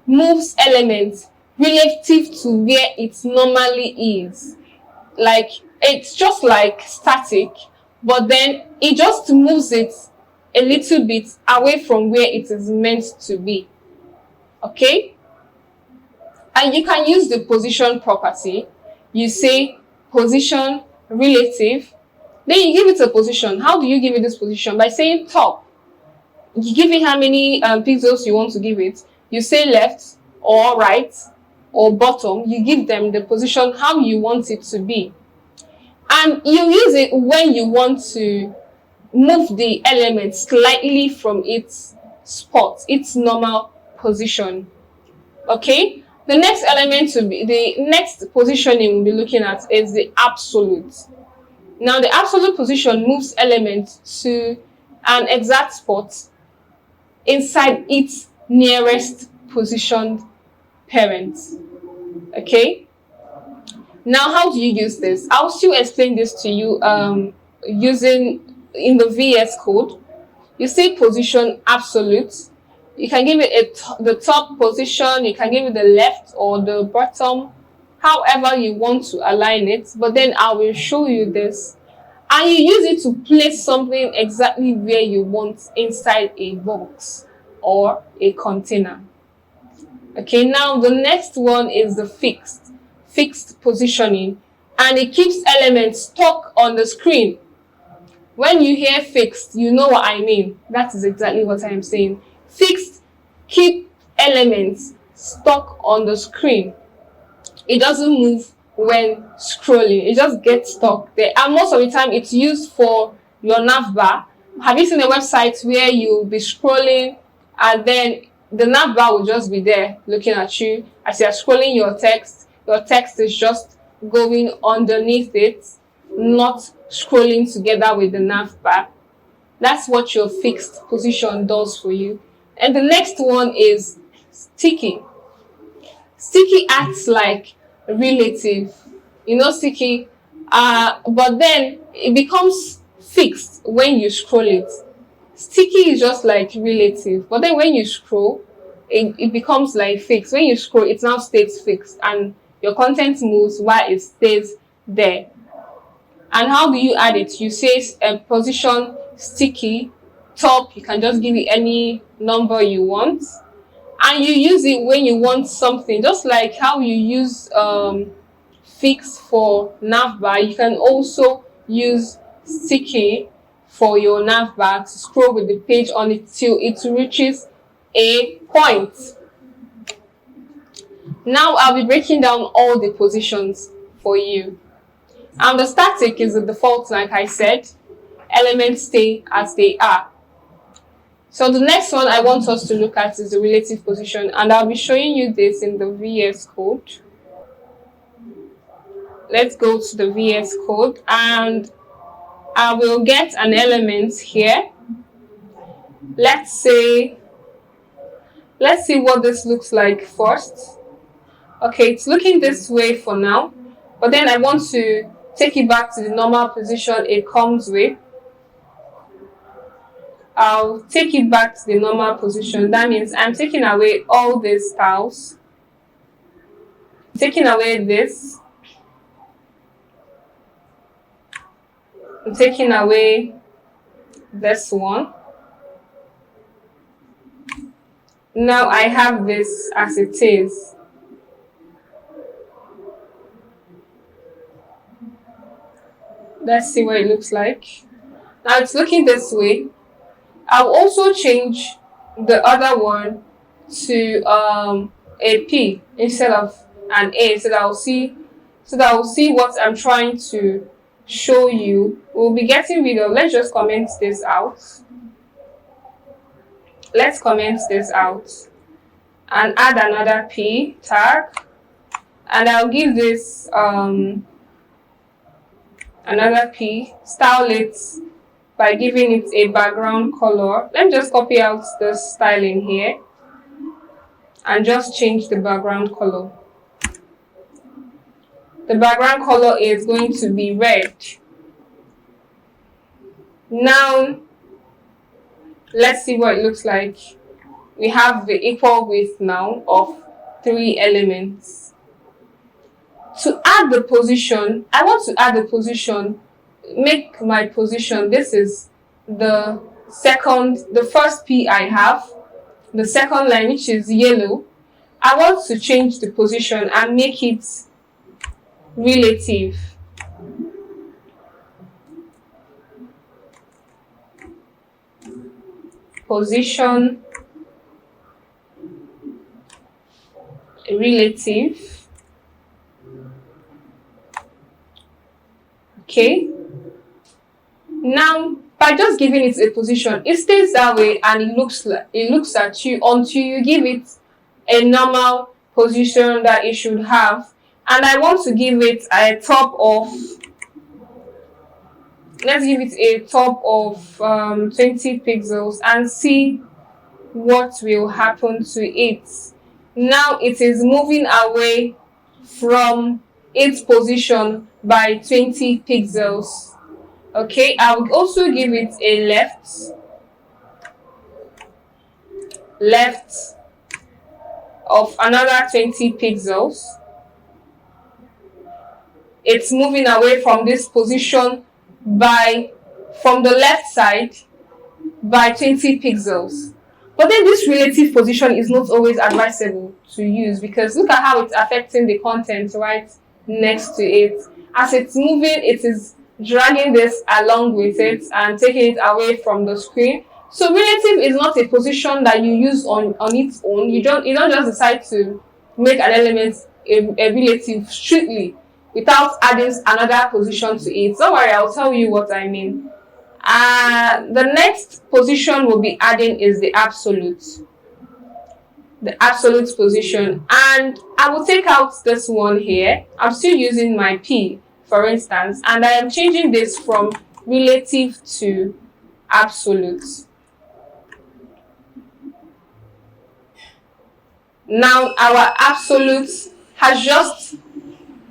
moves elements relative to where it normally is. Like, it's just like static, but then it just moves it a little bit away from where it is meant to be. Okay? And you can use the position property. You say position relative, then you give it a position. How do you give it this position? By saying top. You give it how many pixels you want to give it. You say left or right or bottom. You give them the position how you want it to be. And you use it when you want to move the element slightly from its spot, its normal position. Okay? The next element the next positioning we'll be looking at is the absolute. Now the absolute position moves element to an exact spot inside its nearest positioned parent. Okay? Now how do you use this? I'll still explain this to you using in the VS Code. You say position absolute. You can give it the top position, you can give it the left or the bottom, however you want to align it. But then I will show you this. And you use it to place something exactly where you want inside a box or a container. Okay, now the next one is the fixed positioning. And it keeps elements stuck on the screen. When you hear fixed, you know what I mean. That is exactly what I am saying. Fixed keep elements stuck on the screen. It doesn't move when scrolling. It just gets stuck there. And most of the time, it's used for your navbar. Have you seen a website where you'll be scrolling and then the navbar will just be there looking at you as you're scrolling your text? Your text is just going underneath it, not scrolling together with the navbar. That's what your fixed position does for you. And the next one is sticky. Sticky acts like relative. You know sticky, but then it becomes fixed when you scroll it. Sticky is just like relative, but then when you scroll, it becomes like fixed. When you scroll, it now stays fixed and your content moves while it stays there. And how do you add it? You say position sticky top. You can just give it any number you want, and you use it when you want something, just like how you use fix for navbar. You can also use sticky for your navbar to scroll with the page on it till it reaches a point. Now I'll be breaking down all the positions for you. And the static is the default, like I said. Elements stay as they are. So the next one I want us to look at is the relative position, and I'll be showing you this in the VS Code. Let's go to the VS Code and I will get an element here. Let's see what this looks like first. Okay, it's looking this way for now, but then I want to take it back to the normal position it comes with. I'll take it back to the normal position. That means I'm taking away all these styles. Taking away this. I'm taking away this one. Now I have this as it is. Let's see what it looks like. Now it's looking this way. I'll also change the other one to a P instead of an A, so that I'll see what I'm trying to show you. We'll be getting rid of, let's just comment this out. Let's comment this out and add another P tag, and I'll give this another P, style it by giving it a background color. Let me just copy out the styling here and just change the background color. The background color is going to be red. Now, let's see what it looks like. We have the equal width now of 3 elements. To add the position, I want to add the position, make my position, this is the first P I have, the second line, which is yellow. I want to change the position and make it relative. Position relative. Okay. Now, by just giving it a position, it stays that way and it looks at you until you give it a normal position that it should have. And I want to give it a top of, let's give it a top of 20 pixels and see what will happen to it. Now it is moving away from its position by 20 pixels. Okay, I will also give it a left of another 20 pixels. It's moving away from this position from the left side by 20 pixels. But then this relative position is not always advisable to use, because look at how it's affecting the content right next to it. As it's moving, it is dragging this along with it and taking it away from the screen. So relative is not a position that you use on its own. You don't just decide to make an element a relative strictly without adding another position to it. Don't worry, I'll tell you what I mean. The next position we'll be adding is the absolute position, and I will take out this one here. I'm still using my P, for instance, and I am changing this from relative to absolute. Now our absolute has just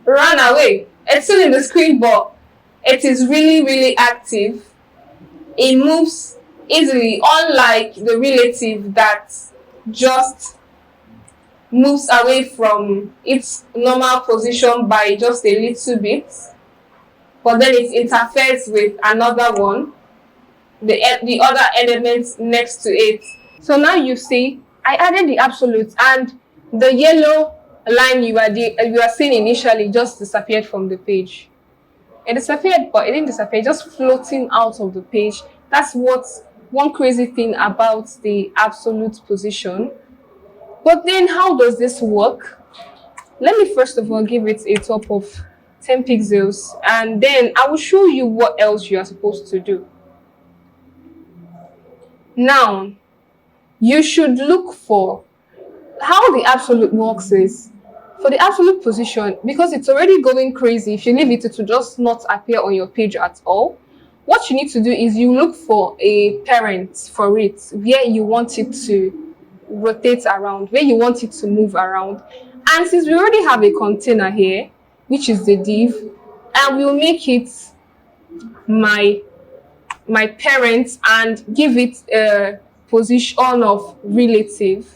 run away. It's still in the screen, but it is really active. It moves easily, unlike the relative that just moves away from its normal position by just a little bit, but then it interferes with another one, the other elements next to it. So now you see, I added the absolute, and the yellow line you are seeing initially just disappeared from the page. It disappeared, but it didn't disappear, just floating out of the page. That's one crazy thing about the absolute position. But then how does this work? Let me first of all give it a top of 10 pixels, and then I will show you what else you are supposed to do. Now, you should look for how the absolute works is, for the absolute position, because it's already going crazy if you leave it to just not appear on your page at all. What you need to do is you look for a parent for it, where you want it to rotate around, where you want it to move around. And since we already have a container here, which is the div, and we'll make it my parent and give it a position of relative.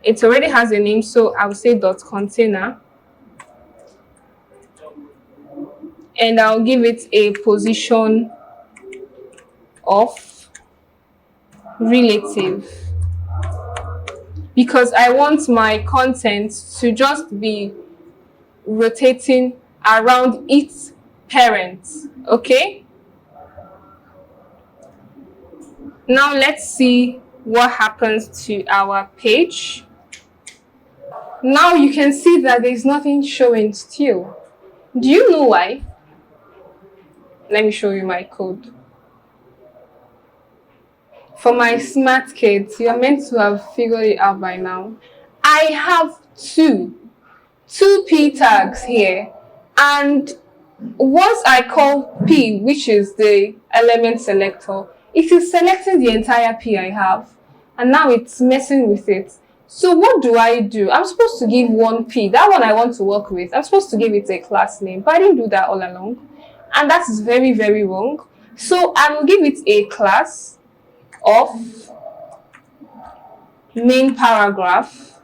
It already has a name, so I'll say .container, and I'll give it a position of relative, because I want my content to just be rotating around its parent. Okay, now let's see what happens to our page. Now you can see that there's nothing showing still. Do you know why? Let me show you my code. For my smart kids, you are meant to have figured it out by now. I have two P tags here, and once I call P, which is the element selector, it is selecting the entire P I have, and now it's messing with it. So what do? I'm supposed to give one P, that one I want to work with. I'm supposed to give it a class name, but I didn't do that all along. And that is very, very wrong. So I will give it a class of main paragraph,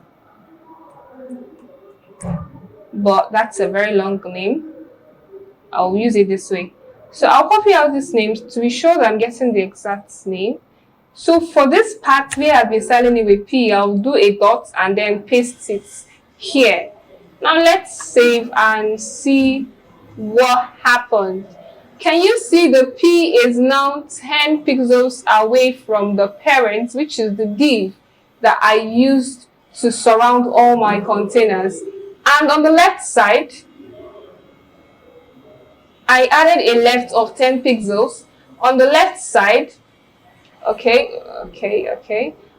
but that's a very long name. I'll use it this way. So I'll copy out these names to be sure that I'm getting the exact name. So for this part where I've been styling it with P, I'll do a dot and then paste it here. Now let's save and see what happened. Can you see the P is now 10 pixels away from the parent, which is the div that I used to surround all my containers. And on the left side, I added a left of 10 pixels. On the left side, okay.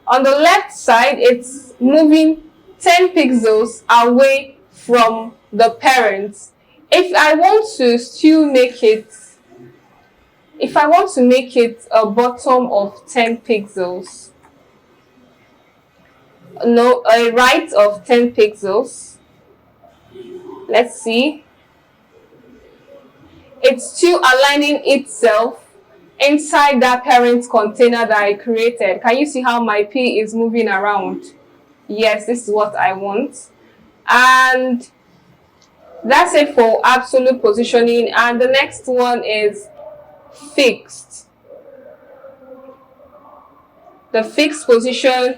On the left side, it's moving 10 pixels away from the parent. If I want to still make it, a bottom of 10 pixels, no, a right of 10 pixels, let's see. It's still aligning itself inside that parent container that I created. Can you see how my P is moving around? Yes, this is what I want. And that's it for absolute positioning. And the next one is fixed. The fixed position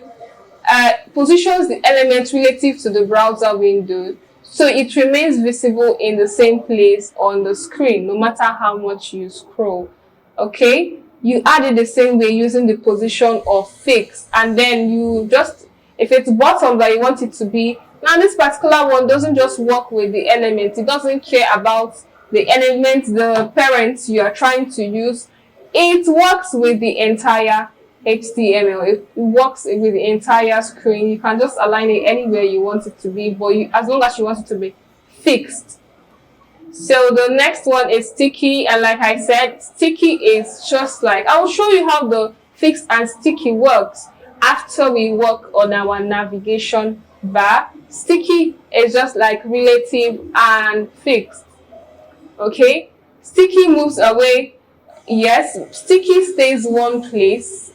positions the element relative to the browser window, so it remains visible in the same place on the screen no matter how much you scroll. Okay, you add it the same way using the position of fixed, and then you just, if it's bottom that you want it to be, now this particular one doesn't just work with the element, it doesn't care about the element, the parent you are trying to use. It works with the entire HTML. It works with the entire screen. You can just align it anywhere you want it to be, but as long as you want it to be fixed. So the next one is sticky, and like I said, sticky is just like, I will show you how the fixed and sticky works after we work on our navigation bar. Sticky is just like relative and fixed. Okay, sticky moves away. Yes, sticky stays one place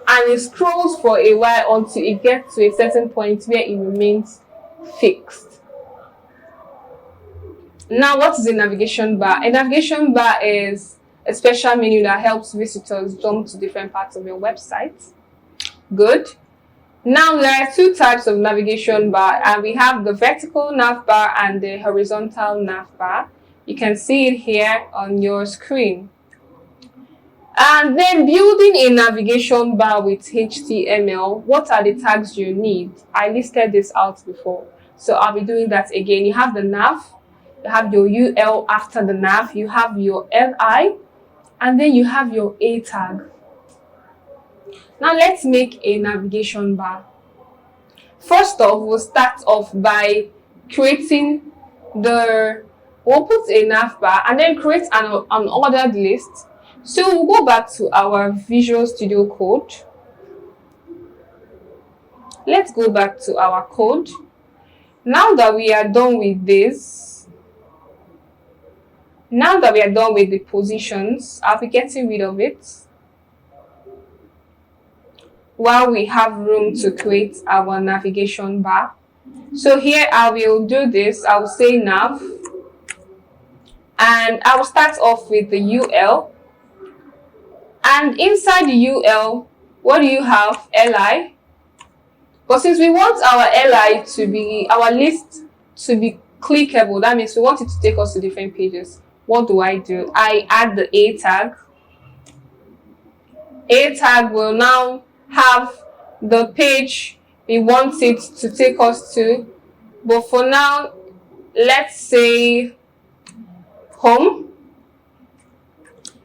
and it scrolls for a while until it gets to a certain point where it remains fixed. Now, what is a navigation bar? A navigation bar is a special menu that helps visitors jump to different parts of your website. Good. Now, there are two types of navigation bar, and we have the vertical nav bar and the horizontal nav bar. You can see it here on your screen. And then building a navigation bar with HTML, what are the tags you need? I listed this out before, so I'll be doing that again. You have the nav, you have your UL after the nav, you have your LI, and then you have your A tag. Now let's make a navigation bar. First off, we'll start off by creating we'll put a nav bar and then create an ordered list. So we'll go back to our Visual Studio Code. Let's go back to our code. Now that we are done with this, now that we are done with the positions, I'll be getting rid of it while we have room to create our navigation bar. So here I will do this. I will say nav, and I will start off with the UL. And inside the UL, What do you have? Li. But since we want our Li to be, our list to be clickable, that means we want it to take us to different pages. What do? I add the A tag. A tag will now have the page we want it to take us to. But for now, let's say home.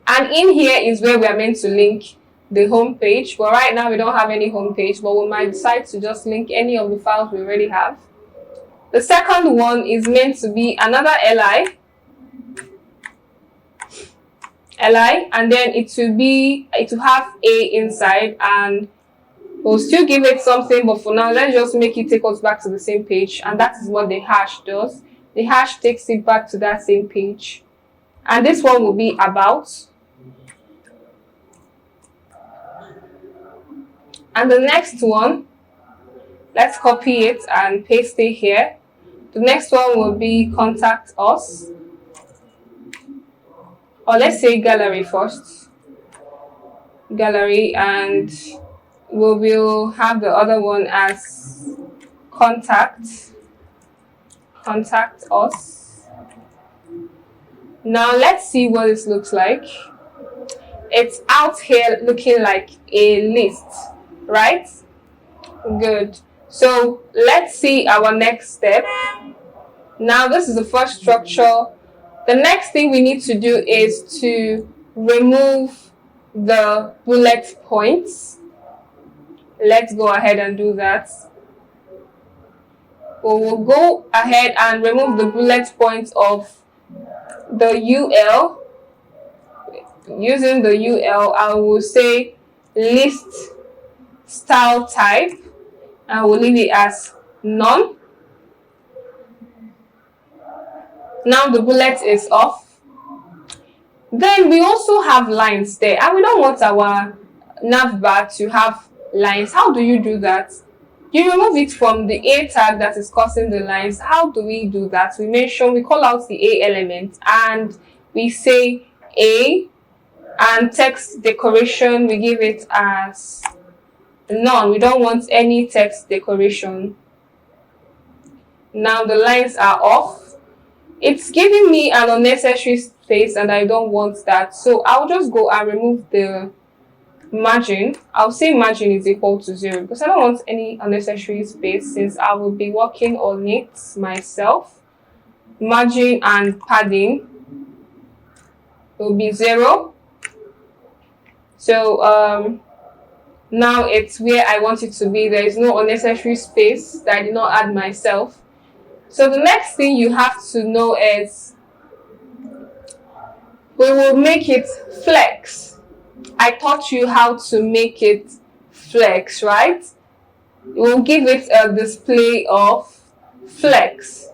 And in here is where we are meant to link the home page. But right now we don't have any home page, but we might decide to just link any of the files we already have. The second one is meant to be another li, and then it will have a inside, and we'll still give it something, but for now let's just make it take us back to the same page, and that is what the hash does. The hash takes it back to that same page. And this one will be about. And the next one, let's copy it and paste it here. The next one will be contact us. Or let's say gallery first. Gallery, and we will have the other one as contact us. Now let's see what this looks like. It's out here looking like a list, right? Good. So let's see our next step. Now this is the first structure. The next thing we need to do is to remove the bullet points. Let's go ahead and do that. We'll go ahead and remove the bullet points of the UL. Using the UL, I will say list style type, and we'll leave it as none. Now the bullet is off. Then we also have lines there, and we don't want our navbar to have lines. How do you do that? You remove it from the A tag that is causing the lines. How do we do that? We call out the A element, and we say A, and text decoration, we give it as none. We don't want any text decoration. Now the lines are off. It's giving me an unnecessary space, and I don't want that. So I'll just go and remove the margin. I'll say margin is equal to 0 because I don't want any unnecessary space since I will be working on it myself. Margin and padding will be 0. So now it's where I want it to be. There is no unnecessary space that I did not add myself. So the next thing you have to know is we will make it flex. I taught you how to make it flex, right? We'll give it a display of flex.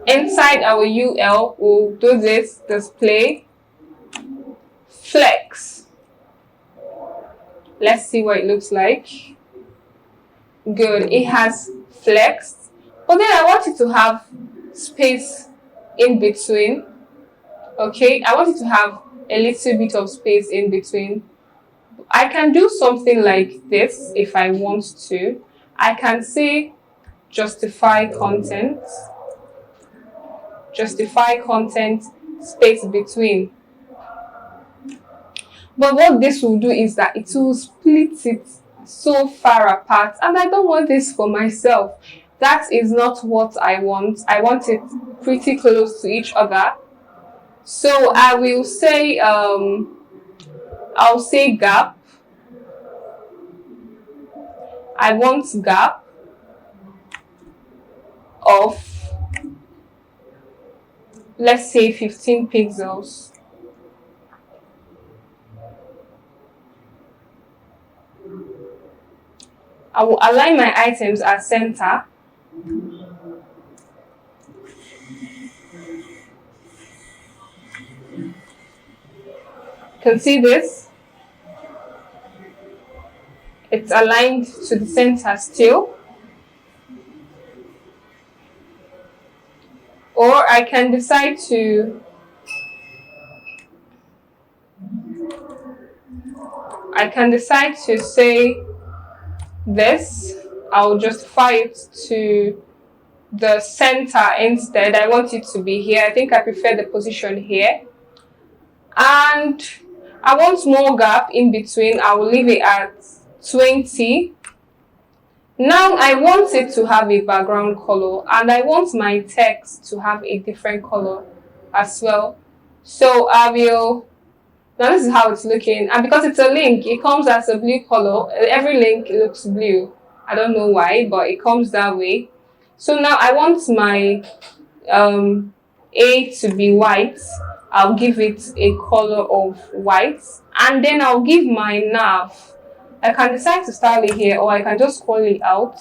Inside our UL, we'll do this display flex. Let's see what it looks like. Good, it has flexed, but then I want it to have space in between. Okay, I want it to have a little bit of space in between. I can do something like this if I want to. I can say justify content space between. But what this will do is that it will split it so far apart, and I don't want this for myself. That is not what I want. I want it pretty close to each other. So I will say I'll say gap. I want gap of, let's say, 15 pixels. I will align my items as center. Can see this? It's aligned to the center still. Or I can decide to I can decide to say this. I'll justify it to the center instead. I want it to be here. I think I prefer the position here. And I want more gap in between. I will leave it at 20. Now I want it to have a background color, and I want my text to have a different color as well. So now this is how it's looking, and because it's a link, it comes as a blue color. Every link looks blue. I don't know why, but it comes that way. So now I want my A to be white. I'll give it a color of white, and then I'll give my nav. I can decide to style it here, or I can just call it out.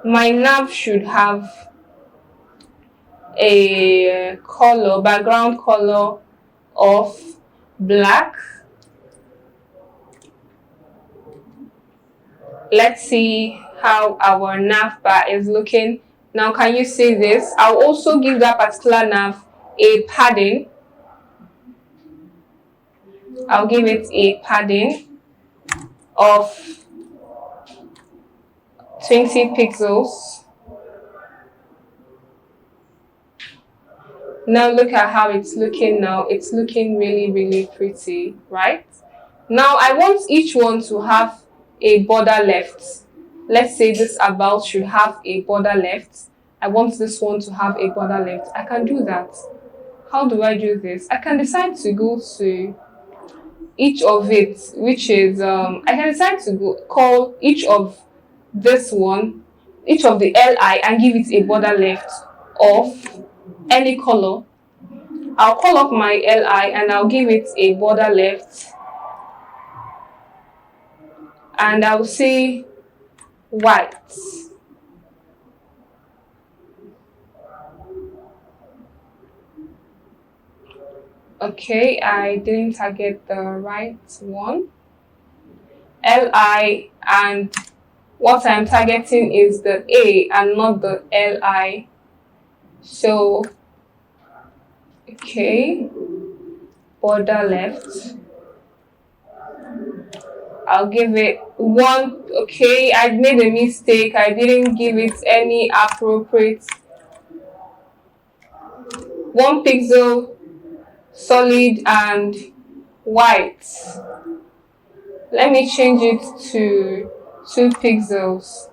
My nav should have a color, background color of black. Let's see how our nav bar is looking. Now, can you see this? I'll also give that particular nav a padding. I'll give it a padding of 20 pixels. Now look at how it's looking now. It's looking really, really pretty, right? Now I want each one to have a border left. Let's say this about should have a border left. I want this one to have a border left. I can do that. How do I do this? I can decide to go to each of it, which is I can decide to call each of this one, each of the LI, and give it a border left of any color. I'll call up my LI and I'll give it a border left, and I'll say white. Okay, I didn't target the right one. LI, and what I'm targeting is the A and not the LI. So, okay, border left. I'll give it 1. Okay, I made a mistake. I didn't give it any appropriate 1 pixel. Solid and white. Let me change it to 2 pixels.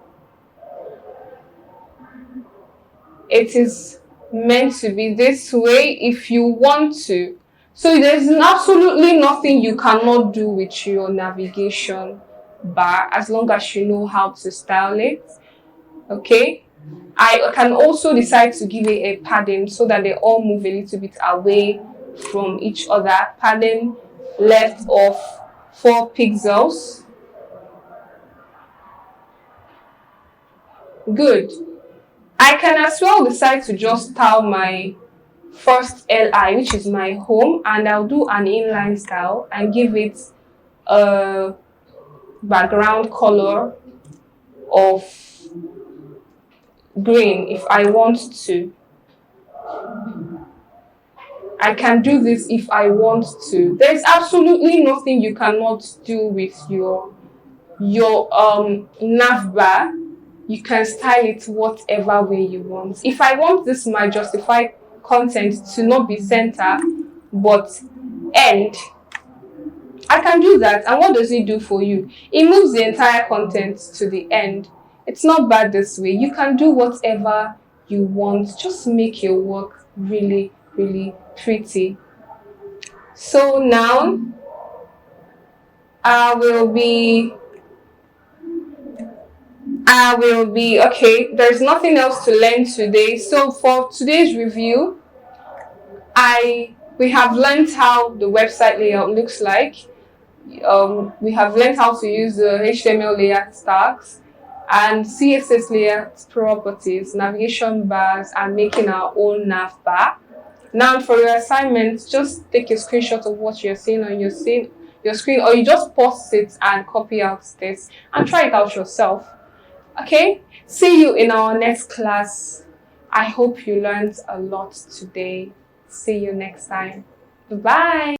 It is meant to be this way if you want to. So there's absolutely nothing you cannot do with your navigation bar as long as you know how to style it. Okay, I can also decide to give it a padding so that they all move a little bit away from each other. Padding left of 4 pixels. Good. I can as well decide to just style my first LI, which is my home, and I'll do an inline style and give it a background color of green if I want to. I can do this if I want to. There's absolutely nothing you cannot do with your nav bar. You can style it whatever way you want. If I want this my justified content to not be center but end, I can do that. And what does it do for you? It moves the entire content to the end. It's not bad this way. You can do whatever you want. Just make your work really, really pretty. So now I will be okay. There's nothing else to learn today. So for today's review, we have learned how the website layout looks like. We have learned how to use the HTML layout tags and CSS layout properties, navigation bars, and making our own nav bar. Now for your assignments, just take a screenshot of what you're seeing on your screen, or you just pause it and copy out this and try it out yourself. Okay, see you in our next class. I hope you learned a lot today. See you next time. Bye.